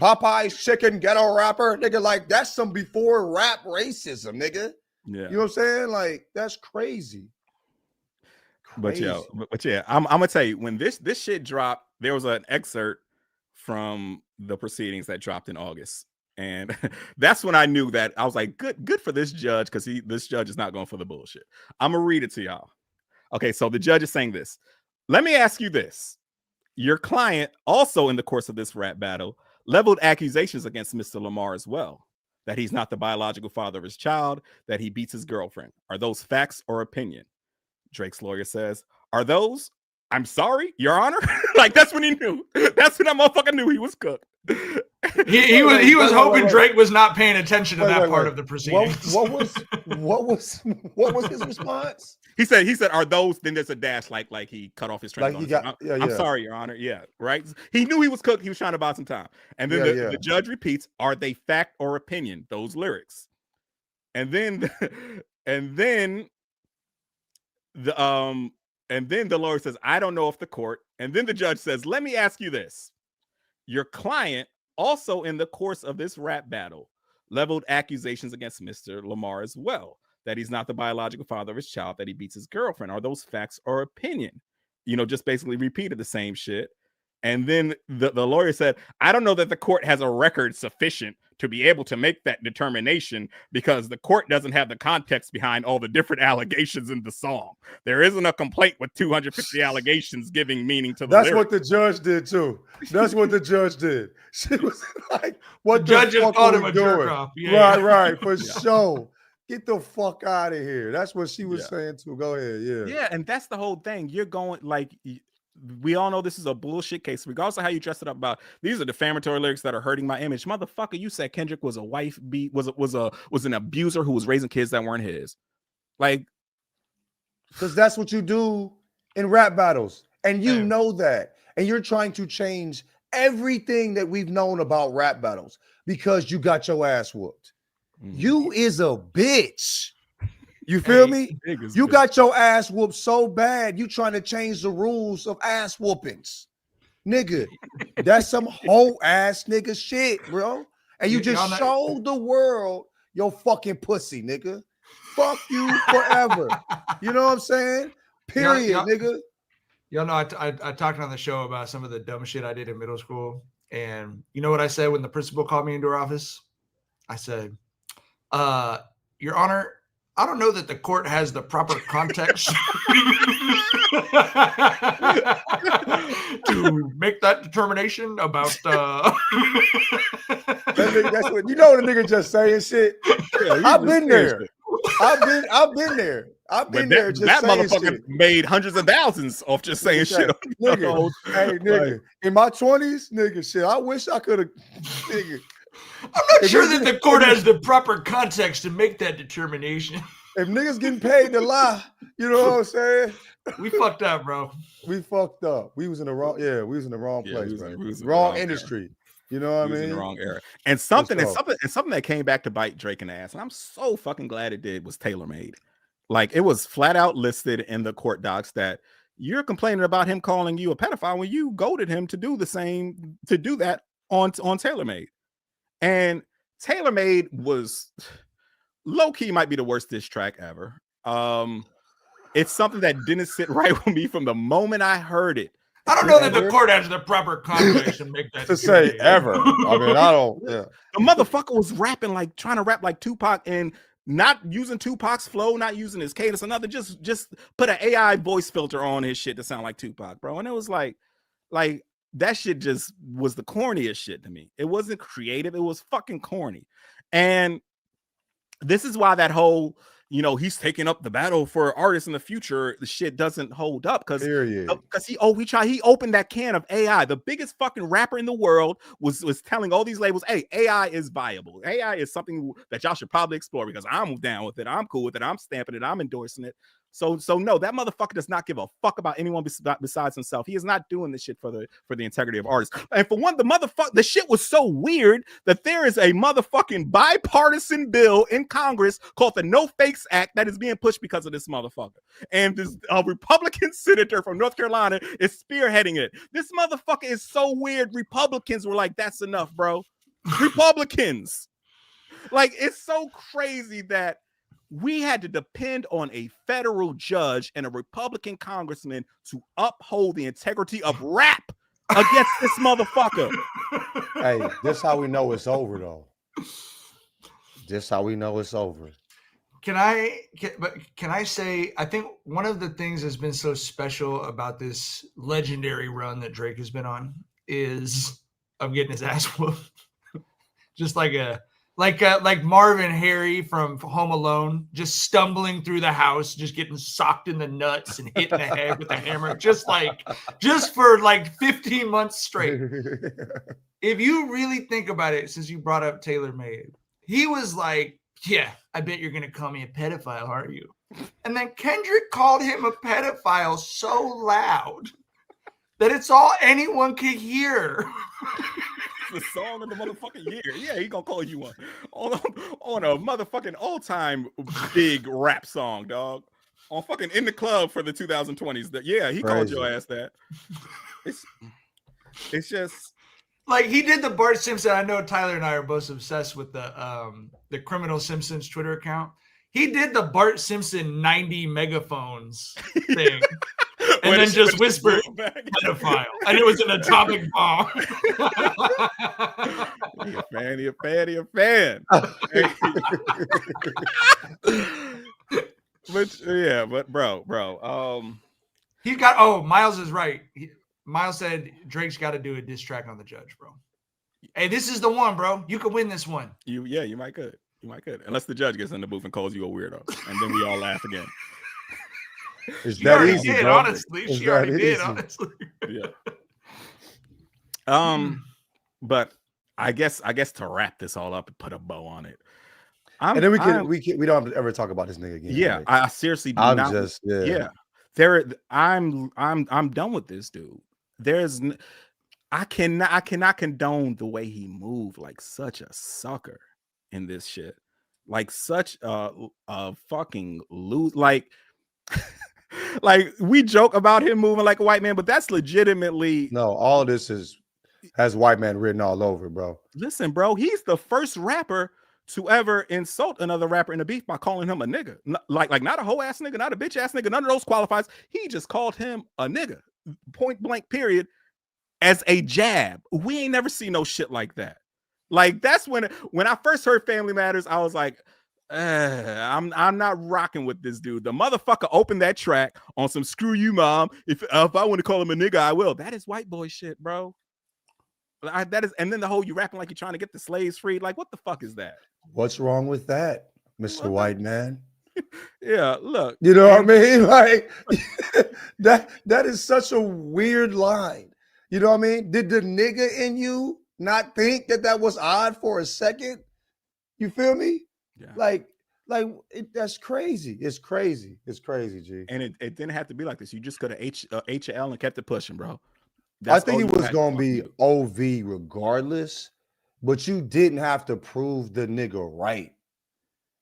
Popeye's chicken ghetto rapper, nigga. Like, that's some before rap racism, nigga. Yeah. You know what I'm saying? Like, that's crazy. But yeah, I'm gonna tell you, when this shit dropped, there was an excerpt from the proceedings that dropped in August, and that's when I knew that I was like, good for this judge, because this judge is not going for the bullshit. I'm gonna read it to y'all. Okay, so the judge is saying this. Let me ask you this: Your client also in the course of this rap battle leveled accusations against Mr. Lamar as well, that he's not the biological father of his child, that he beats his girlfriend. Are those facts or opinion? Drake's lawyer says, are those? I'm sorry, Your Honor. Like, that's when he knew. That's when that motherfucker knew he was cooked. He was hoping Drake was not paying attention to that part of the proceedings. What was his response? He said, are those? Then there's a dash, like he cut off his train. Like he got, I'm sorry, Your Honor. Yeah, right. He knew he was cooked. He was trying to buy some time. And then the judge repeats, are they fact or opinion? Those lyrics. And then the lawyer says, I don't know if the court. And then the judge says, let me ask you this. Your client also in the course of this rap battle leveled accusations against Mr. Lamar as well, that he's not the biological father of his child, that he beats his girlfriend. Are those facts or opinion? Just basically repeated the same shit. And then the lawyer said, I don't know that the court has a record sufficient to be able to make that determination because the court doesn't have the context behind all the different allegations in the song. There isn't a complaint with 250 allegations giving meaning to the That's lyrics. what the judge did too. That's what the judge did. She was like, what the judge just called him a jerk off. Yeah. Right, for sure. Get the fuck out of here. That's what she was saying too. Go ahead. Yeah, and that's the whole thing. You're going like, we all know this is a bullshit case, regardless of how you dress it up about. These are defamatory lyrics that are hurting my image. Motherfucker, you said Kendrick was a wife beat, was an abuser who was raising kids that weren't his. Like, because that's what you do in rap battles, and you know that, and you're trying to change everything that we've known about rap battles because you got your ass whooped. You is a bitch. You feel me? You got your ass whooped so bad, you trying to change the rules of ass whoopings. Nigga, that's some whole ass nigga shit, bro. And you just showed the world your fucking pussy, nigga. Fuck you forever. You know what I'm saying? Period, nigga. Y'all know I talked on the show about some of the dumb shit I did in middle school. And you know what I said when the principal called me into her office? I said, Your Honor, I don't know that the court has the proper context to make that determination about that's what you know. The nigga just saying shit. Yeah, I've been there. I've been there. I've been there. Just that saying motherfucker shit. Made hundreds of thousands off just saying shit. Nigga, hey, nigga, in my 20s, nigga, shit. I wish I could have, nigga. I'm not sure that the court has the proper context to make that determination. If niggas getting paid to lie, you know what I'm saying? We fucked up, bro. We fucked up. We was in the wrong, we was in the wrong place, bro. Wrong industry. Era. You know what I mean? In the wrong era. And something that came back to bite Drake in the ass, and I'm so fucking glad it did, was TaylorMade. Like, it was flat out listed in the court docs that you're complaining about him calling you a pedophile when you goaded him to do that on TaylorMade. And TaylorMade was low-key might be the worst diss track ever. It's something that didn't sit right with me from the moment I heard it. I don't know that the court has the proper context to make that to say ever. I mean, I don't. Yeah. The motherfucker was rapping like trying to rap like Tupac and not using Tupac's flow, not using his cadence, another just put an AI voice filter on his shit to sound like Tupac, bro. And it was like that shit just was the corniest shit to me. It wasn't creative. It was fucking corny. And this is why that whole, he's taking up the battle for artists in the future, the shit doesn't hold up because he opened that can of AI. The biggest fucking rapper in the world was telling all these labels, hey, AI is viable. AI is something that y'all should probably explore because I'm down with it. I'm cool with it. I'm stamping it. I'm endorsing it. So no, that motherfucker does not give a fuck about anyone besides himself. He is not doing this shit for the integrity of artists. And for one, the shit was so weird that there is a motherfucking bipartisan bill in Congress called the No Fakes Act that is being pushed because of this motherfucker. And this Republican senator from North Carolina is spearheading it. This motherfucker is so weird. Republicans were like, that's enough, bro. Republicans. Like, it's so crazy that we had to depend on a federal judge and a Republican congressman to uphold the integrity of rap against this motherfucker. Hey, this how we know it's over, though. This how we know it's over. Can I say, I think one of the things that's been so special about this legendary run that Drake has been on is of getting his ass whooped. Just like Marvin Harry from Home Alone, just stumbling through the house, just getting socked in the nuts and hit in the head with a hammer, just for like 15 months straight. If you really think about it, since you brought up TaylorMade, he was like, yeah, I bet you're going to call me a pedophile, aren't you? And then Kendrick called him a pedophile so loud that it's all anyone could hear. The song of the motherfucking year. Yeah, he gonna call you one on a motherfucking all-time big rap song, dog. On fucking In the Club for the 2020s. Yeah, he called your ass that. It's just like he did the Bart Simpson. I know Tyler and I are both obsessed with the Criminal Simpsons Twitter account. He did the Bart Simpson 90 megaphones thing. And then just whispered pedophile. And it was an atomic bomb. He a fan. But bro. He got Miles is right. Miles said Drake's got to do a diss track on the Judge, bro. Hey, this is the one, bro. You could win this one. You might could. You might could. Unless the Judge gets in the booth and calls you a weirdo. And then we all laugh again. It's that easy, did, bro. Honestly. She already did, honestly. Yeah. But I guess to wrap this all up and put a bow on it. And then we don't have to ever talk about this nigga again. Yeah, right? I seriously do I'm not. just I'm done with this dude. I cannot condone the way he moved like such a sucker in this shit. Like such a fucking loose, like like we joke about him moving like a white man, but that's legitimately no. All of this has white man written all over, bro. Listen, bro, he's the first rapper to ever insult another rapper in a beef by calling him a nigga. Like not a hoe ass nigga, not a bitch ass nigga. None of those qualifies. He just called him a nigga, point blank, period, as a jab. We ain't never seen no shit like that. Like that's when I first heard Family Matters, I was like, I'm not rocking with this dude. The motherfucker opened that track on some screw you, mom. If I want to call him a nigga, I will. That is white boy shit, bro. That is, and then the whole you rapping like you're trying to get the slaves freed. Like, what the fuck is that? What's wrong with that, Mr. White Man? Yeah, look. You know what I mean? Like that is such a weird line. You know what I mean? Did the nigga in you not think that was odd for a second? You feel me? Yeah. That's crazy. It's crazy. It's crazy, G. And it didn't have to be like this. You just could have H-L and kept it pushing, bro. I think it was going to be OV regardless, but you didn't have to prove the nigga right.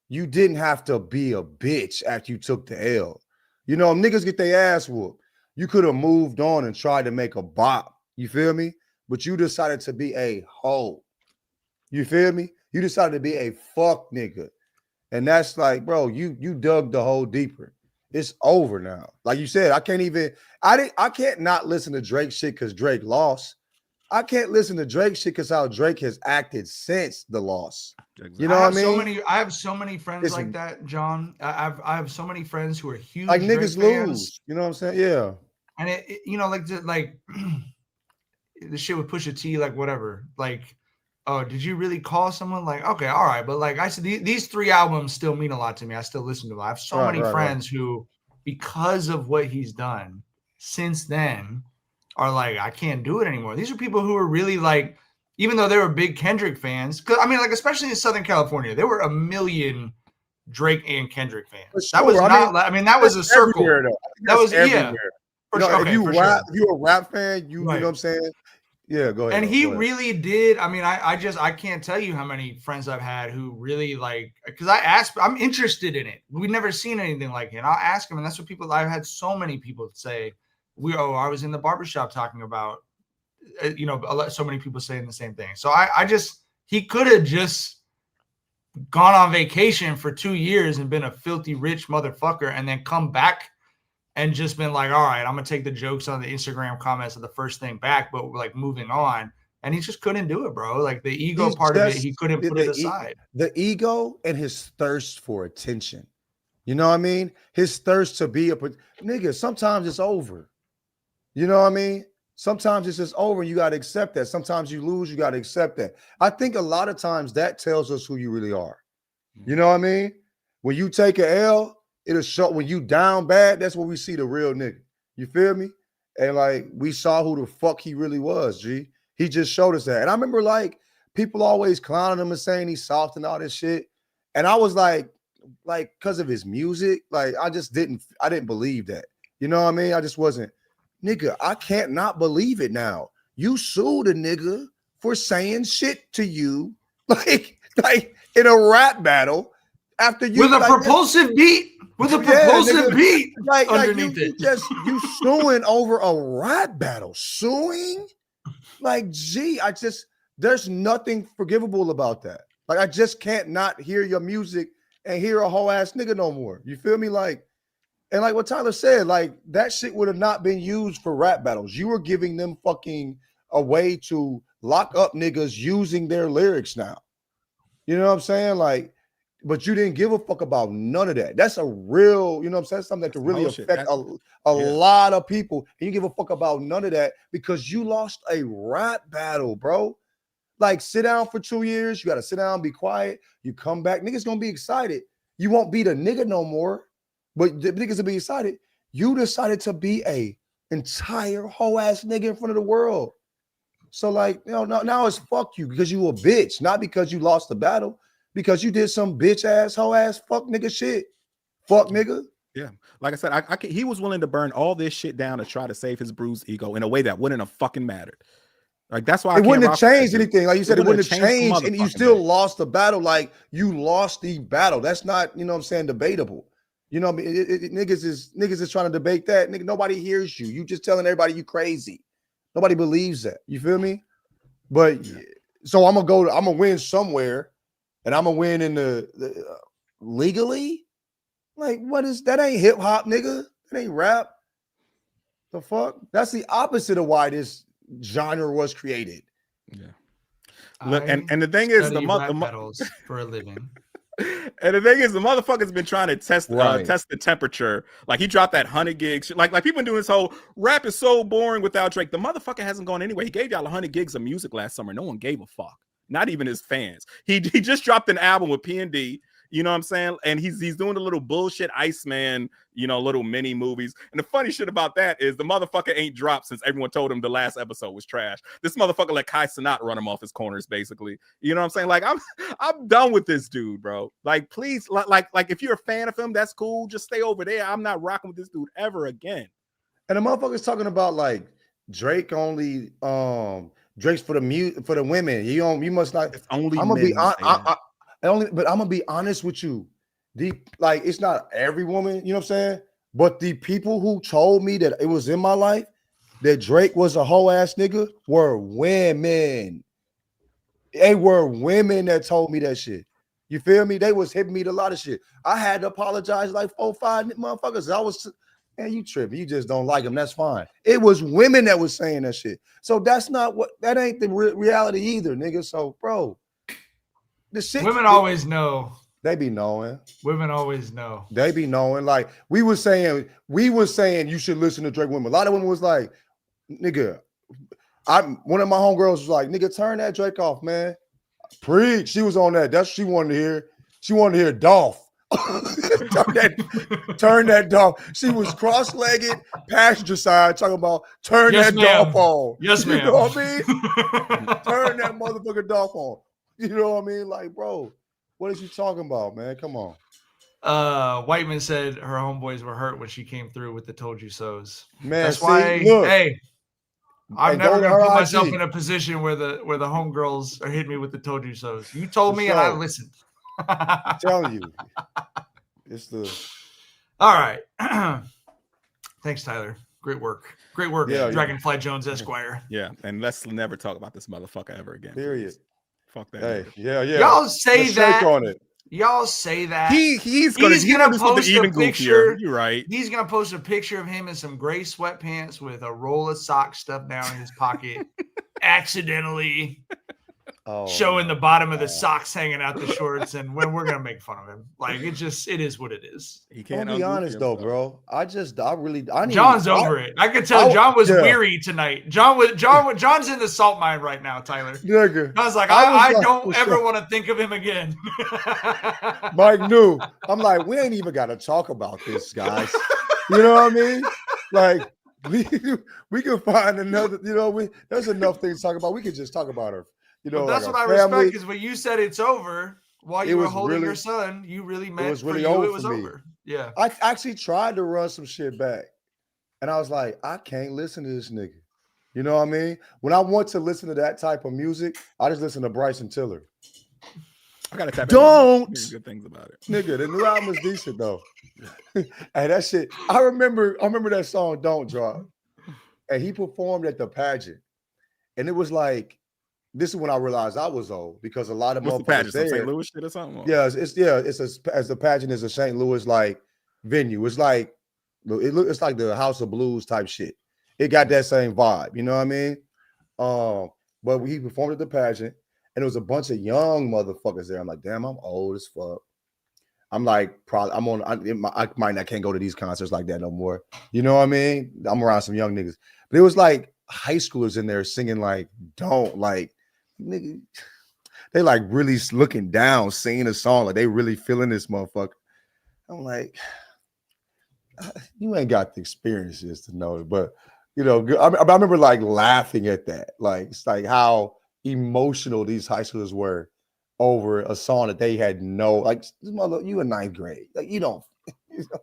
You didn't have to be a bitch after you took the L. You know, niggas get their ass whooped. You could have moved on and tried to make a bop. You feel me? But you decided to be a hoe. You feel me? You decided to be a fuck nigga. And that's like, bro, you dug the hole deeper. It's over now. Like you said, I can't not listen to Drake shit because Drake lost. I can't listen to Drake shit because how Drake has acted since the loss. You know what I mean? I have so many friends like that, John. I have so many friends who are huge like Drake niggas fans. Lose. You know what I'm saying? Yeah. And it you know, like the shit with Pusha T, like whatever. Like, oh, did you really call someone? Like, okay, all right. But like I said, these 3 albums still mean a lot to me. I still listen to them. I have so many friends who, because of what he's done since then, are like, I can't do it anymore. These are people who are really like, even though they were big Kendrick fans, because I mean, like, especially in Southern California, there were a million Drake and Kendrick fans. Sure. That was that was a circle. That was everywhere. No, if you rap, if you're a rap fan, you know what I'm saying? Yeah, go ahead. And he really did. I mean, I can't tell you how many friends I've had who really like, because I'm interested in it. We've never seen anything like it. And I'll ask him, and that's what I've had so many people say, I was in the barbershop talking about, so many people saying the same thing. So he could have just gone on vacation for 2 years and been a filthy rich motherfucker and then come back and just been like, all right, I'm going to take the jokes on the Instagram comments of the first thing back, but we're like moving on. And he just couldn't do it, bro. Like the ego part of it, he couldn't put it aside. The ego and his thirst for attention. You know what I mean? His thirst to be a nigga, sometimes it's over. You know what I mean? Sometimes it's just over. You got to accept that. Sometimes you lose. You got to accept that. I think a lot of times that tells us who you really are. You know what I mean? When you take an L, it'll show. When you down bad, that's where we see the real nigga. You feel me? And like we saw who the fuck he really was, G. He just showed us that. And I remember like people always clowning him and saying he's soft and all this shit. And I was like because of his music, like I didn't believe that. You know what I mean? I just wasn't. Nigga, I can't not believe it now. You sued a nigga for saying shit to you, like in a rap battle after you with a propulsive beat, beat underneath it. You suing over a rap battle, suing. Like, gee, there's nothing forgivable about that. Like, I just can't not hear your music and hear a whole ass nigga no more. You feel me? Like. And like what Tyler said, like that shit would have not been used for rap battles. You were giving them fucking a way to lock up niggas using their lyrics now. You know what I'm saying? Like, but you didn't give a fuck about none of that. That's a real, you know what I'm saying? Something that could really affect a lot of people. And you give a fuck about none of that because you lost a rap battle, bro. Like, sit down for 2 years. You got to sit down, be quiet. You come back. Niggas going to be excited. You won't be the nigga no more. But the niggas will be excited. You decided to be a entire whole ass nigga in front of the world. So like, you know, now it's fuck you because you a bitch, not because you lost the battle, because you did some bitch ass, whole ass, fuck nigga shit. Fuck nigga. Yeah. Like I said, he was willing to burn all this shit down to try to save his bruised ego in a way that wouldn't have fucking mattered. Like, that's why it wouldn't have changed anything. Like you said, it wouldn't have changed and you still lost the battle. Like, you lost the battle. That's not, you know what I'm saying, debatable. You know, niggas is trying to debate that. Nigga, nobody hears you. You just telling everybody you crazy. Nobody believes that. You feel me? But so I'm gonna win somewhere, and I'm gonna win in the legally. Like, what is that? Ain't hip hop, nigga. That ain't rap. The fuck? That's the opposite of why this genre was created. Yeah. Look, and the thing is, the battles for a living. And the thing is, the motherfucker's been trying to test the temperature. Like, he dropped that 100 gigs. Like people been doing this whole rap is so boring without Drake. The motherfucker hasn't gone anywhere. He gave y'all 100 gigs of music last summer. No one gave a fuck. Not even his fans. He just dropped an album with P&D. You know what I'm saying? And he's doing a little bullshit Iceman, you know, little mini movies. And the funny shit about that is the motherfucker ain't dropped since everyone told him the last episode was trash. This motherfucker let Kai Cenat run him off his corners, basically. You know what I'm saying? Like, I'm done with this dude, bro. Like, please, like if you're a fan of him, that's cool. Just stay over there. I'm not rocking with this dude ever again. And the motherfucker's talking about like Drake only Drake's for the women. You must not. It's only I'm gonna be but I'm gonna be honest with you. Like, it's not every woman, you know what I'm saying? But the people who told me that it was in my life that Drake was a whole ass nigga were women. They were women that told me that shit. You feel me? They was hitting me to a lot of shit. I had to apologize like 4 or 5 motherfuckers. Man, you tripping. You just don't like him. That's fine. It was women that was saying that shit. So that ain't the reality either, nigga. So, bro. Women always know. They be knowing. Women always know. They be knowing. Like, we were saying you should listen to Drake women. A lot of women was like, nigga, one of my homegirls was like, nigga, turn that Drake off, man. Preach. She was on that. That's what she wanted to hear. She wanted to hear Dolph. turn that Dolph. She was cross-legged, passenger side, talking about that Dolph on. Yes, ma'am. You know what I mean? Turn that motherfucker Dolph on. You know what I mean? Like, bro, what is you talking about, man? Come on. Whiteman said her homeboys were hurt when she came through with the told you so's. Man, that's why, hey, I'm never gonna put myself in a position where the homegirls are hitting me with the told you so's. You told me and I listened. I'm telling you. It's all right. Thanks, Tyler. Great work. Great work, Dragonfly Jones Esquire. Yeah, and let's never talk about this motherfucker ever again. Period. Please. Fuck that. Hey, yeah. Y'all say that. On it. Y'all say that. He's gonna post a picture. You're right. He's gonna post a picture of him in some gray sweatpants with a roll of socks stuffed down in his pocket, accidentally. showing the bottom of the socks hanging out the shorts, and when we're gonna make fun of him. Like it is what it is. He can't. I'll be honest though, bro. John's over it. I could tell John was weary tonight. John's in the salt mine right now, Tyler. Nigga. John's like, I don't ever want to think of him again. Mike knew. I'm like, we ain't even got to talk about this, guys. You know what I mean? Like, we can find another, there's enough things to talk about. We could just talk about her. But that's what I respect, because when you said it's over while you were holding your son, you really meant it was over. Yeah. I actually tried to run some shit back. And I was like, I can't listen to this nigga. You know what I mean? When I want to listen to that type of music, I just listen to Bryson Tiller. I gotta tap Don't good things about it. Nigga, the new album is decent though. And that shit, I remember that song Don't Drop. And he performed at the pageant. And it was like, this is when I realized I was old, because a lot of motherfuckers there. Some St. Louis shit or something. Yeah, as the pageant is a St. Louis like venue. It's like it's like the House of Blues type shit. It got that same vibe, you know what I mean? But he performed at the pageant, and there was a bunch of young motherfuckers there. I'm like, damn, I'm old as fuck. I'm like, I can't go to these concerts like that no more. You know what I mean? I'm around some young niggas, but it was like high schoolers in there singing like, don't like. Nigga, they like really looking down, singing a song like they really feeling this motherfucker. I'm like, you ain't got the experiences to know it, but I remember like laughing at that. Like it's like how emotional these high schoolers were over a song that they had you in ninth grade, like you don't.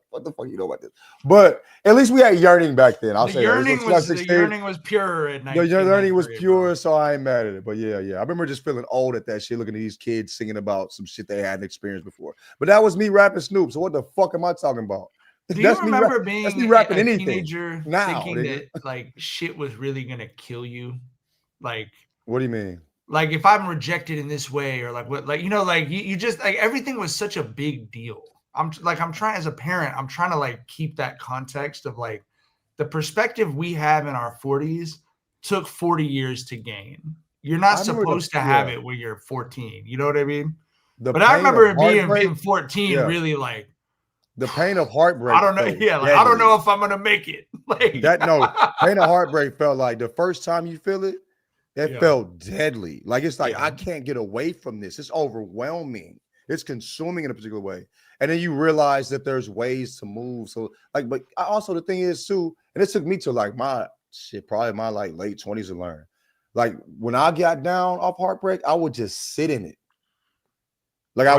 What the fuck you know about this? But at least we had yearning back then. The yearning was pure at night. The yearning was pure, so I ain't mad at it. But yeah. I remember just feeling old at that shit, looking at these kids singing about some shit they hadn't experienced before. But that was me rapping Snoop. So what the fuck am I talking about? Do you remember being a teenager thinking that like shit was really gonna kill you? Like, what do you mean? Like if I'm rejected in this way, or like what, like you just like everything was such a big deal. I'm trying as a parent, I'm trying to like keep that context of like the perspective we have in our 40s took 40 years to gain. You're not supposed to have it when you're 14. You know what I mean? But I remember being 14 really like the pain of heartbreak. I don't know. Yeah, like, I don't know if I'm gonna make it. Like that. No, pain of heartbreak felt like the first time you feel it, it felt deadly. Like it's like I can't get away from this. It's overwhelming. It's consuming in a particular way. And then you realize that there's ways to move. So like, but also the thing is too, and it took me to like probably my like late 20s to learn. Like when I got down off heartbreak, I would just sit in it. Like I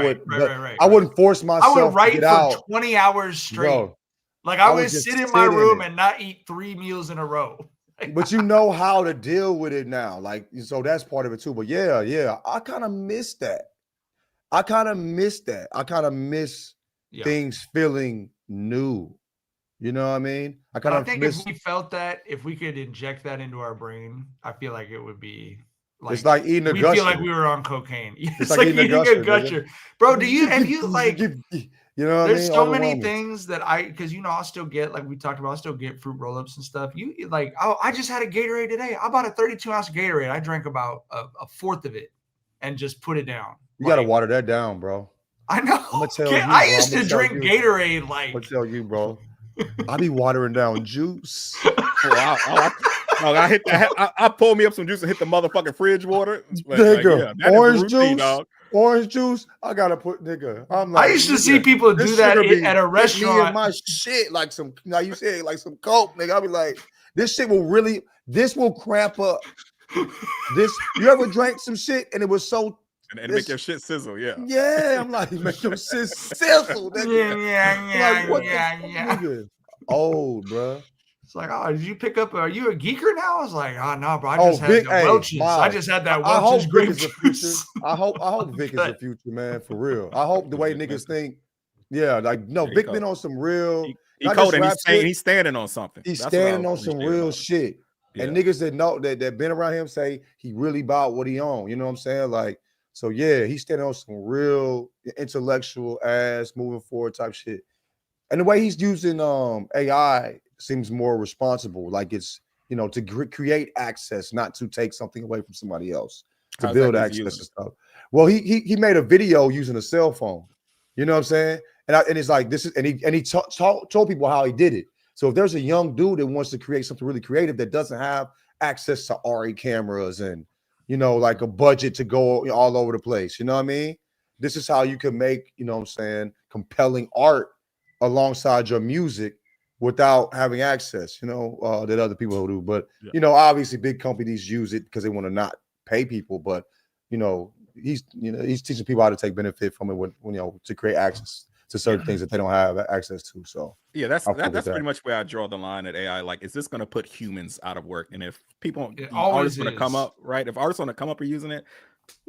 wouldn't force myself. I would write for 20 hours straight. Bro, like I would sit in my room and not eat 3 meals in a row. But you know how to deal with it now. Like, so that's part of it too. But yeah, I kind of miss that. I kind of miss things feeling new. You know what I mean? I think if we felt that, if we could inject that into our brain, I feel like it would be like it's like eating a gusher. We feel like we were on cocaine. It's like eating a gusher. Bro, have you like you know what there's I mean? So many things that because I'll still get, like we talked about, I'll still get fruit roll-ups and stuff. You like, oh, I just had a Gatorade today. I bought a 32-ounce Gatorade. I drank about a fourth of it and just put it down. You got to water that down, bro. I know. I'm gonna tell you, I used to drink Gatorade like. I'm gonna tell you, bro. I be watering down juice. I hit that. I pull me up some juice and hit the motherfucking fridge water. Orange juice. Orange juice. I gotta put I'm like. I used to see people do that at a restaurant. My shit like some. Now you say like some coke, nigga. I'll be like, this shit will really. This will cramp up. You ever drank some shit and it was so. And make your shit sizzle, I'm like, make your shit sizzle. Yeah. Like, what the fuck, nigga? Old, bro. It's like, oh, did you pick up? Are you a geeker now? I was like, oh no, bro. I just had the Welch's. I just had that Welch's grape juice. I hope Vic is the future, man, for real. I hope the way niggas think. Yeah, like no, Vic been on some real. He cold and he's standing on something. He's standing on some real shit. And niggas that know that been around him say he really about what he on. You know what I'm saying? Like. So yeah, he's standing on some real intellectual ass moving forward type shit. And the way he's using AI seems more responsible. Like it's, to create access, not to take something away from somebody else. to build access and stuff. Well, he made a video using a cell phone. You know what I'm saying? And it's like this is and he told people how he did it. So if there's a young dude that wants to create something really creative that doesn't have access to RE cameras and like a budget to go all over the place, you know what I mean? This is how you can make, you know what I'm saying, compelling art alongside your music without having access, that other people do. But obviously big companies use it because they want to not pay people, but he's teaching people how to take benefit from it when to create access to certain things that they don't have access to. So yeah, that's pretty much where I draw the line at AI. Like, is this going to put humans out of work? And if artists going to come up, right? If artists want to come up or using it,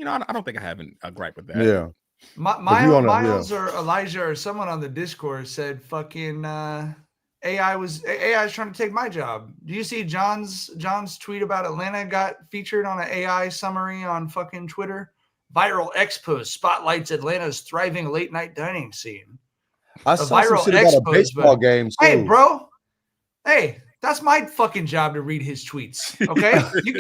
I don't think I have a gripe with that. Yeah. Miles or Elijah or someone on the Discord said fucking AI is trying to take my job. Do you see John's tweet about Atlanta got featured on an AI summary on fucking Twitter? Viral X post spotlights Atlanta's thriving late night dining scene. I saw some shit about a baseball game too. Hey, bro. Hey, that's my fucking job to read his tweets. Okay, you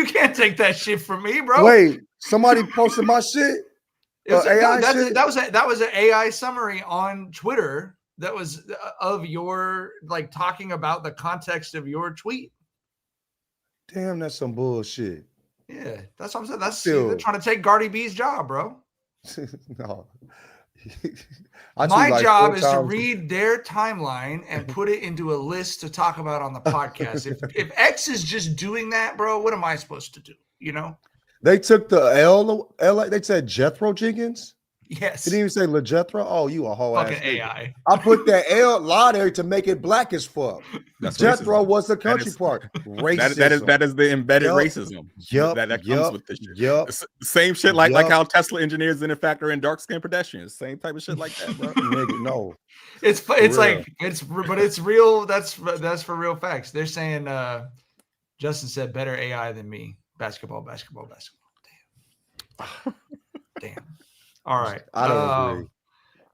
can't take that shit from me, bro. Wait, somebody posted my shit. That was an AI summary on Twitter that was of your talking about the context of your tweet. Damn, that's some bullshit. Yeah, that's what I'm saying. That's they're trying to take Cardi B's job, bro. No. My job is to read their timeline and put it into a list to talk about on the podcast. If X is just doing that, bro, what am I supposed to do? They took the L. They said Jethro Jenkins. Yes. Didn't even say LeJethro. Oh, you a whole fucking ass AI. I put that L law there to make it black as fuck. Jethro was the country part. Racism. That is the embedded racism. Yep. That comes with this shit. Yep. Same shit like how Tesla engineers didn't factor in dark skinned pedestrians. Same type of shit like that, bro. Nigga, no. It's real. That's for real facts. They're saying Justin said better AI than me. Basketball. Damn. All right. I don't agree.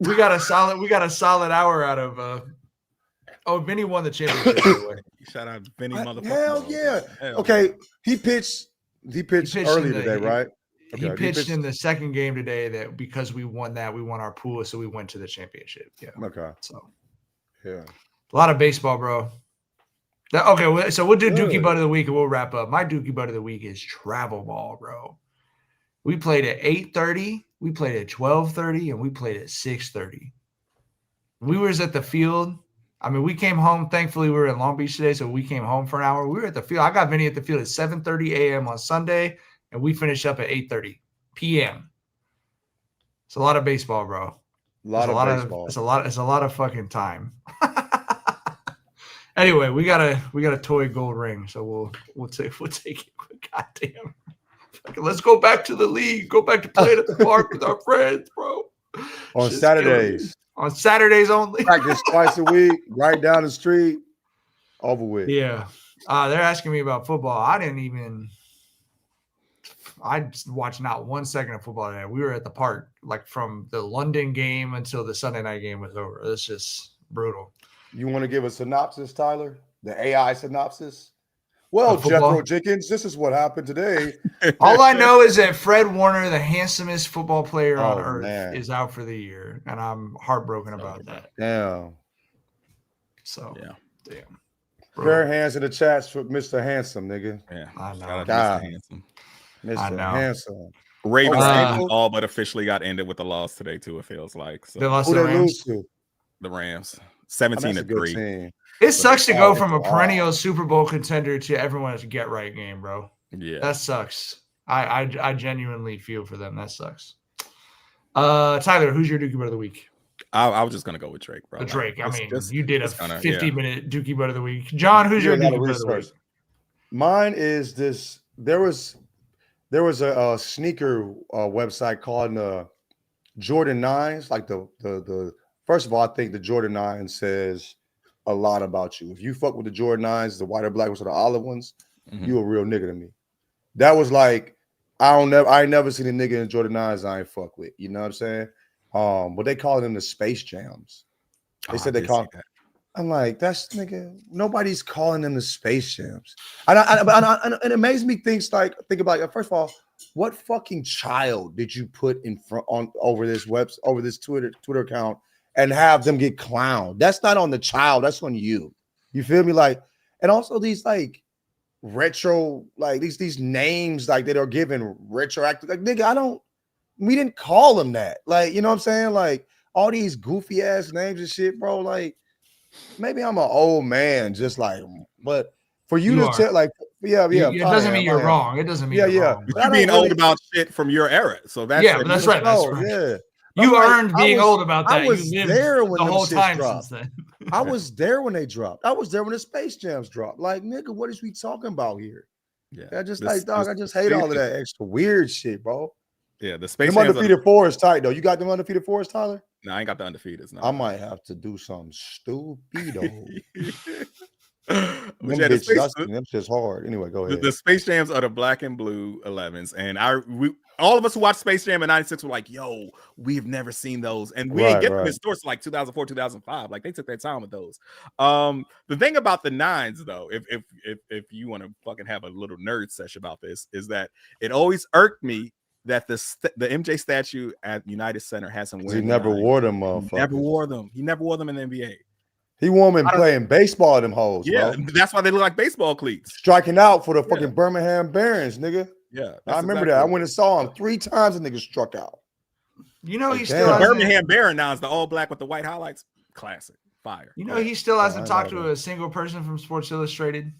We got a solid hour out of Vinny won the championship. By the way. Shout out Vinny motherfucker. Hell yeah. Okay. He pitched earlier today, right? He pitched in the second game today that because we won our pool, so we went to the championship. Yeah. Okay. So yeah. A lot of baseball, bro. Okay, so we'll do Dookie Butt of the Week and we'll wrap up. My Dookie Butt of the Week is travel ball, bro. We played at 8:30, we played at 12:30, and we played at 6:30. We was at the field. I mean, we came home. Thankfully, we were in Long Beach today, so we came home for an hour. We were at the field. I got Vinny at the field at 7:30 a.m. on Sunday, and we finished up at 8:30 p.m. It's a lot of baseball, bro. It's a lot of fucking time. Anyway, we got a toy gold ring, so we'll take it. Goddamn. Let's go back to the league. Go back to playing at the park with our friends, bro. On Saturdays. On Saturdays only. Practice twice a week, right down the street, over with. Yeah. They're asking me about football. I watched not 1 second of football today. We were at the park, from the London game until the Sunday night game was over. It's just brutal. You want to give a synopsis, Tyler? The AI synopsis? Well, Jethro Jenkins, this is what happened today. All I know is that Fred Warner, the handsomest football player on earth, is out for the year, and I'm heartbroken about that. Damn. So, damn. Fair hands in the chats for Mr. Handsome, nigga. Yeah, I know. God. Mr. Handsome. Mr. Handsome. Ravens game all but officially got ended with a loss today, too, it feels like. So. They lost to the Rams? The Rams. 17-3. It sucks to go from a perennial Super Bowl contender to everyone's get right game, bro. Yeah, that sucks. I genuinely feel for them. That sucks. Tyler, who's your Dookie Butt of the Week? I was just gonna go with Drake, bro. Drake. You did a 50-minute Dookie Butt of the Week. John, who's your Dookie Butt of the Week? Mine is this. There was a sneaker website called Jordan 9s. Like the first of all, I think the Jordan 9 says a lot about you. If you fuck with the Jordan 9s, the white or black ones or the olive ones, you a real nigga to me. That was like, I ain't never seen a nigga in Jordan 9s I ain't fuck with. You know what I'm saying? But they call them the Space Jams. They said they call I'm like, that's nigga. Nobody's calling them the Space Jams, and it makes me think about it. First of all, what fucking child did you put in front over this Twitter account and have them get clowned? That's not on the child. That's on you. You feel me? Like, and also these like retro, like these names like that are given retroactive. Like, nigga, we didn't call them that. Like, you know what I'm saying? Like all these goofy ass names and shit, bro. Like. Maybe I'm an old man, just like, but for you to tell, like, it doesn't mean you're wrong. It doesn't mean you're wrong. But you're being old about shit from your era, so that's but that's right. That's right. Yeah, you earned being old about that. I was there when the whole time dropped. since then. I was there when they dropped. I was there when the Space Jams dropped. Like, nigga, what is we talking about here? Yeah, I just hate all of that extra weird shit, bro. Yeah, the Space Jams. Undefeated four is tight though. You got them undefeated fours, Tyler? No, I ain't got the undefeateds. No. I might have to do something stupido. Them shit's hard. Anyway, go ahead. The Space Jams are the black and blue 11s, and all of us who watched Space Jam in '96 were like, "Yo, we've never seen those," and we didn't get them in stores like 2004, 2005. Like they took their time with those. The thing about the 9s, though, if you want to fucking have a little nerd session about this, is that it always irked me that the MJ statue at United Center has him wearing. He never wore them, motherfuckers. He never wore them in the NBA. He wore them playing baseball, them hoes. Yeah, bro. That's why they look like baseball cleats. Striking out for the fucking Birmingham Barons, nigga. Yeah, I remember that. I went and saw him 3 times. The nigga struck out. You know, he still Birmingham Baron now is the all black with the white highlights. Classic, fire. You know, he still hasn't talked to a single person from Sports Illustrated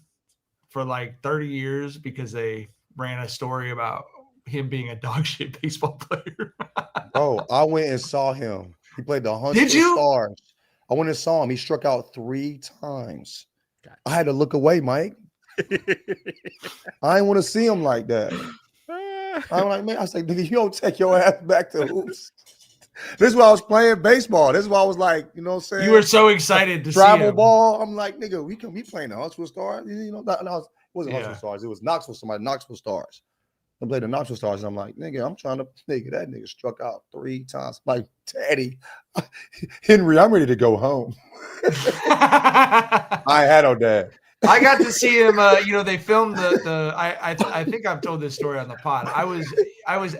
for like 30 years because they ran a story about him being a dog shit baseball player. Bro, I went and saw him. He played the Huntsville Stars. I went and saw him. He struck out 3 times. Gotcha. I had to look away, Mike. I didn't want to see him like that. I'm like, man, I was like, nigga, you don't take your ass back to hoops. This is why I was playing baseball. This is why I was like, you know what I'm saying? You were so excited to travel see him. Ball. I'm like, nigga, we playing the Huntsville Stars. You know, it wasn't Huntsville Stars. It was Knoxville Stars. I played the Knoxville Stars, and I'm like, nigga, I'm trying to that nigga struck out 3 times. Like, Daddy, Henry, I'm ready to go home. I had no dad. I got to see him. They filmed I think I've told this story on the pod. I was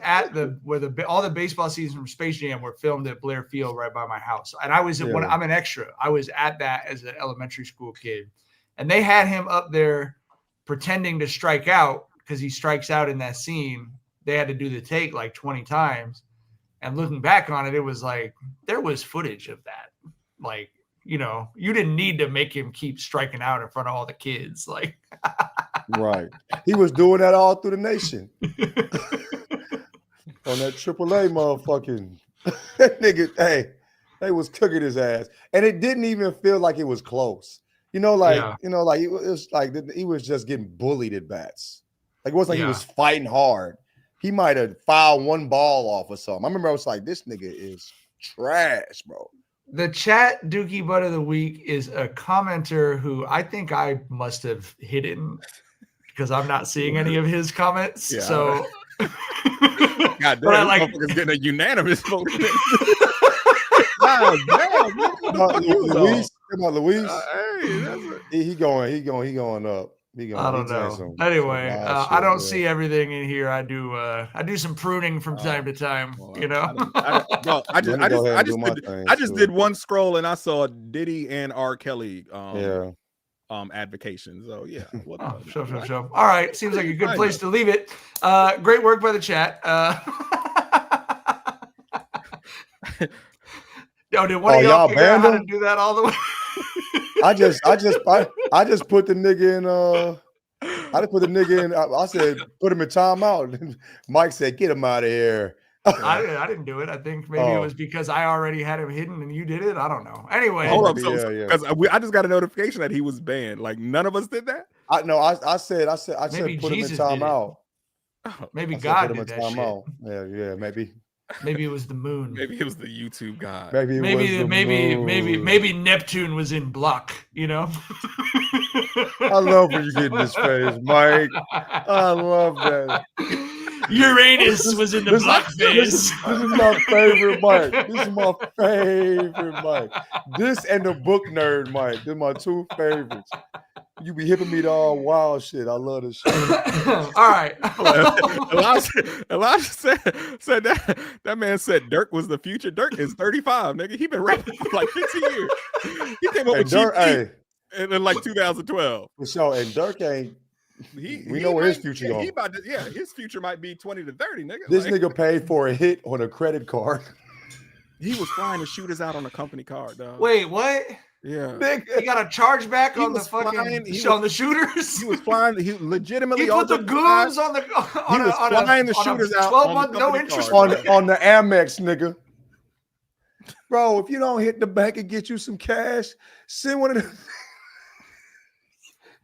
at where all the baseball seasons from Space Jam were filmed at Blair Field right by my house, and I was I'm an extra. I was at that as an elementary school kid, and they had him up there pretending to strike out. Because he strikes out in that scene, they had to do the take like 20 times. And looking back on it, it was like, there was footage of that. Like, you know, you didn't need to make him keep striking out in front of all the kids. Like, right. He was doing that all through the nation. On that AAA motherfucking nigga, hey, they was cooking his ass. And it didn't even feel like it was close. You know, like, it was like he was just getting bullied at bats. Like it wasn't like he was fighting hard. He might have fouled 1 ball off or something. I remember I was like, this nigga is trash, bro. The chat Dookie Butt of the Week is a commenter who I think I must have hidden because I'm not seeing any of his comments. Yeah. So God damn, motherfucker's getting a unanimous vote. God damn, Luis. He going up. I don't know. Anyway, I don't see everything in here. I do some pruning from time to time. You know. I just did one scroll and I saw Diddy and R. Kelly. Advocation. So yeah. Sure. All right. Seems like a good place to leave it. Great work by the chat. Did one of y'all figure out how to do that all the way? I just put the nigga in. I said put him in timeout. Mike said get him out of here. I didn't do it. I think maybe it was because I already had him hidden and you did it. I don't know. Anyway, hold up. Because I just got a notification that he was banned. Like none of us did that. I said put him in timeout. Maybe God did that shit. Yeah, maybe. Maybe it was the moon. Maybe it was the YouTube god. Maybe Neptune was in block, you know. I love when you get in this phase, Mike. I love that. Uranus was in the black phase. This is my favorite Mike. This is my favorite Mike. This and the book nerd Mike. They're my two favorites. You be hipping me to all wild shit. I love this shit. All right. Elijah said that man said Dirk was the future. Dirk is 35, nigga. He been rapping for like 15 years. He came up with Dirk, in like 2012. For sure. And Dirk ain't. We know where his future going. His future might be 20 to 30, nigga. This nigga paid for a hit on a credit card. He was flying the shooters out on a company card, dog. Wait, what? Yeah, he got a chargeback on the fucking on the shooters. He was flying. He legitimately. He put the goons on the. He was flying the shooters out. 12-month no interest on the Amex, nigga. Bro, if you don't hit the bank and get you some cash, send one of the.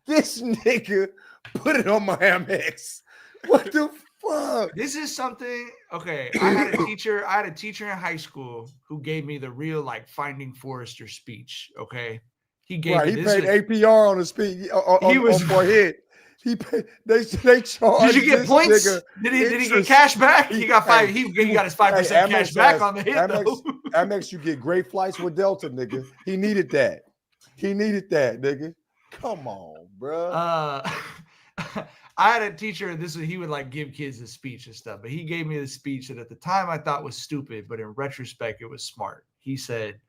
This nigga put it on my Amex. What the fuck? This is something. Okay, I had a teacher in high school who gave me the real like Finding Forrester speech. Okay, he gave me this. He paid APR on the speech. He was for a hit. He paid. They charged. Did you get points? Did he get cash back? He got 5. He got his 5% cash back on the hit. Amex, you get great flights with Delta, nigga. He needed that. Nigga. Come on, bro. I had a teacher, he would like give kids a speech and stuff, but he gave me the speech that at the time I thought was stupid, but in retrospect, it was smart. He said,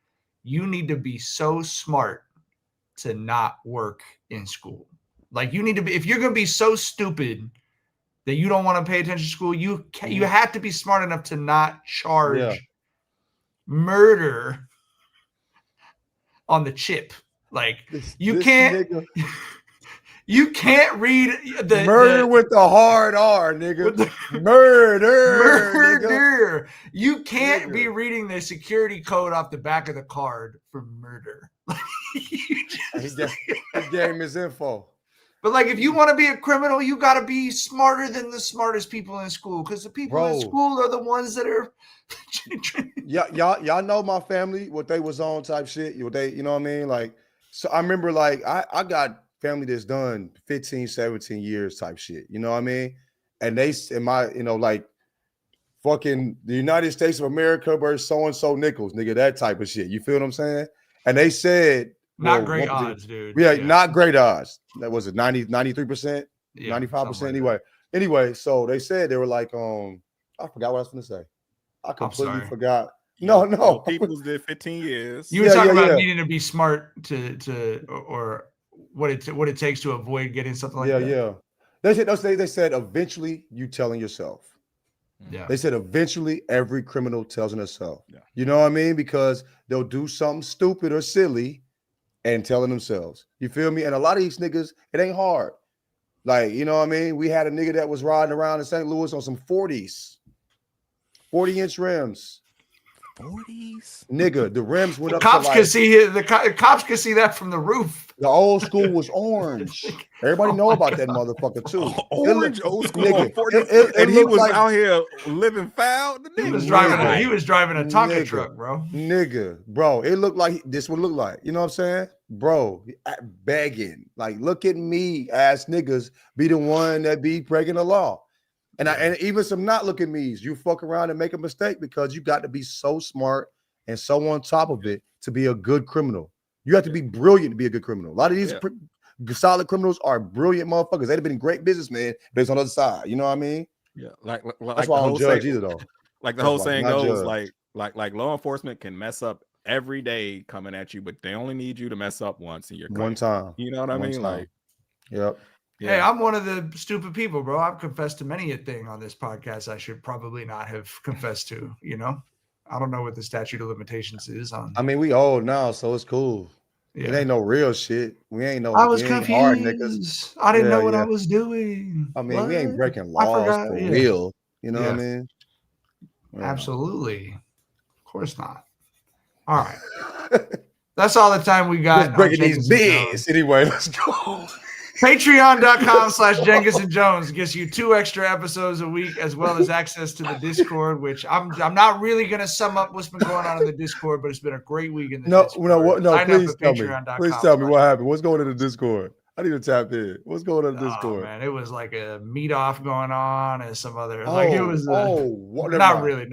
you need to be so smart to not work in school. Like you need to be, if you're going to be so stupid that you don't want to pay attention to school, you have to be smart enough to not charge murder on the chip. Like you can't. You can't read the murder with the hard R, nigga. Murder. You can't be reading the security code off the back of the card for murder. He gave him his info. But like, if you want to be a criminal, you got to be smarter than the smartest people in school, because the people in school are the ones that are. y'all know my family, what they was on type shit. You know what I mean? Like, so I remember, like, I got family that's done 15, 17 years type shit. You know what I mean? And they, like fucking the United States of America versus so-and-so nickels, nigga, that type of shit. You feel what I'm saying? And they said, not great odds, dude. Yeah, not great odds. That was it 93%, 95%. Anyway, so they said, they were like, I forgot what I was going to say. I completely forgot. No. People did 15 years. You were talking about needing to be smart or what it takes to avoid getting something like that. Yeah. They said eventually you telling yourself. Yeah. They said eventually every criminal tells themselves. Yeah. You know what I mean? Because they'll do something stupid or silly and telling themselves. You feel me? And a lot of these niggas, it ain't hard. Like, you know what I mean? We had a nigga that was riding around in St. Louis on some 40s. 40-inch rims. 40s? Nigga, the rims went up cops to could see the cops could see that from the roof. The old school was orange. Everybody know about that motherfucker too. Orange, old school, nigga, and he was out here living foul. He was driving a Tonka truck, bro. Bro, it looked like this would look like. You know what I'm saying, bro? Begging, like, look at me, ass niggas, be the one that be breaking the law. And even some not looking me's, you fuck around and make a mistake because you got to be so smart and so on top of it to be a good criminal. You have to be brilliant to be a good criminal. A lot of these solid criminals are brilliant motherfuckers. They'd have been great businessmen, but it's on the other side. You know what I mean? Yeah, like that's why I don't judge either, though. Like the whole saying goes, like law enforcement can mess up every day coming at you, but they only need you to mess up once in your career. One time. You know what I mean? Like, yep. Yeah. Hey, I'm one of the stupid people, bro. I've confessed to many a thing on this podcast I should probably not have confessed to, you know? I don't know what the statute of limitations is on. I mean, we old now, so it's cool. Yeah. It ain't no real shit. We ain't no. I was confused. Hard niggas. I didn't know what I was doing. I mean, we ain't breaking laws for real. You know what I mean? Yeah. Absolutely. Of course not. All right. That's all the time we got. Just breaking these bids. Anyway, let's go. Patreon.com/Jenkins and Jones gets you 2 extra episodes a week, as well as access to the Discord, which I'm not really going to sum up what's been going on in the Discord, but it's been a great week in the Discord. No, please tell me. Please tell me what happened. What's going on in the Discord? I need to tap in. What's going on in Oh Discord? man, it was like a meet off going on and some other like it was not really.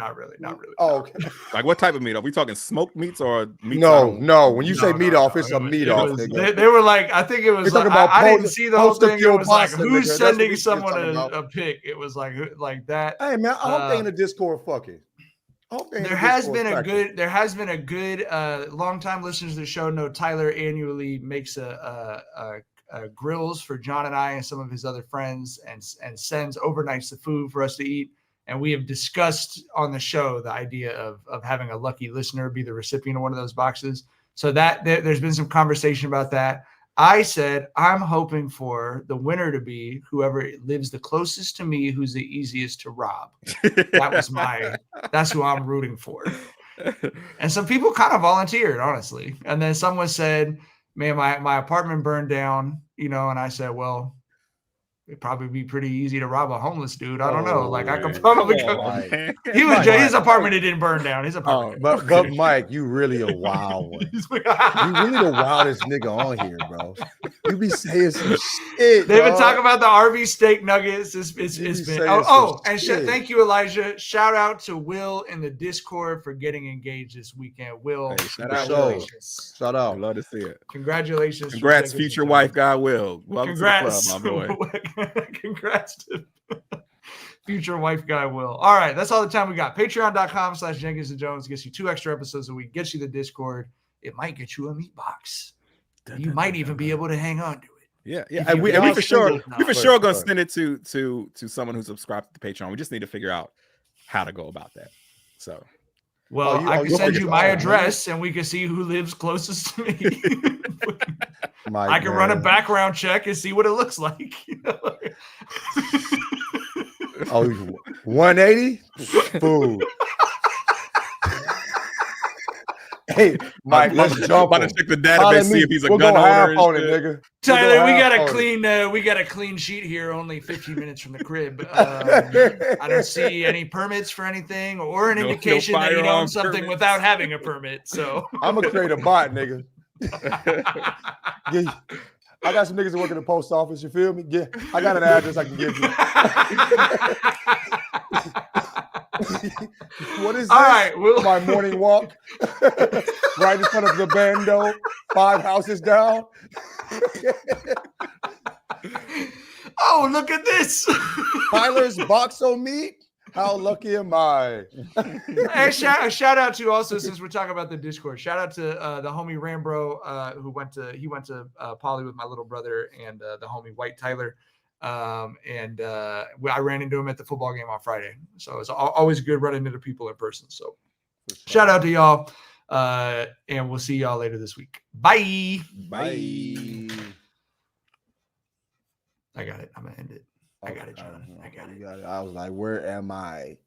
Oh, okay. Like what type of meat? Are we talking smoked meats or meats? No. When you say meat off, it's a meat off, nigga. They were like, I think it was like, I didn't see the whole thing. It was like, who's sending someone a pic? It was like that. Hey man, I hope they in the Discord fucking. There has been a good longtime listeners to the show know Tyler annually makes a grills for John and I and some of his other friends and sends overnights the food for us to eat. And we have discussed on the show the idea of having a lucky listener be the recipient of one of those boxes. So that there's been some conversation about that. I said, I'm hoping for the winner to be whoever lives the closest to me, who's the easiest to rob. That's who I'm rooting for. And some people kind of volunteered, honestly. And then someone said, man, my apartment burned down, and I said, well, it'd probably be pretty easy to rob a homeless dude. I don't know. Like I could probably his apartment, it didn't burn down. His apartment. But Mike, you really a wild one. You really the wildest nigga on here, bro. You be saying some shit. They've been talking about the RV steak nuggets. It's been thank you, Elijah. Shout out to Will in the Discord for getting engaged this weekend. Will, congratulations. Shout out. Love to see it. Congratulations. Congrats, future wife guy Will. Welcome Congrats, to the club, my boy. Congrats to future wife guy Will. All right, that's all the time we got. Patreon.com/Jenkins and Jones gets you 2 extra episodes a week, gets you the Discord. It might get you a meat box. You might even be able to hang on to it. Yeah. And we for sure gonna send it to someone who's subscribed to Patreon. We just need to figure out how to go about that. So I can send you my address and we can see who lives closest to me. I can run a background check and see what it looks like. 180? Food. Hey, Mike, let's jump. About to check the database, see if he's a gun owner. Nigga. Tyler, we got a clean sheet here. Only 15 minutes from the crib. I don't see any permits for anything or an indication that you own something without having a permit. So I'm gonna create a bot, nigga. I got some niggas that work in the post office. You feel me? Yeah, I got an address I can give you. What is this? All right, my morning walk right in front of the bando, 5 houses down. Oh, look at this. Tyler's box of meat. How lucky am I? Hey, shout out to also, since we're talking about the Discord, shout out to the homie Rambro, who went to Poly with my little brother and the homie White Tyler. I ran into him at the football game on Friday. So it's always good running into people in person. So shout out to y'all. And we'll see y'all later this week. Bye. Bye. I got it. I'm going to end it. I got it, John. I got it. I was like, where am I?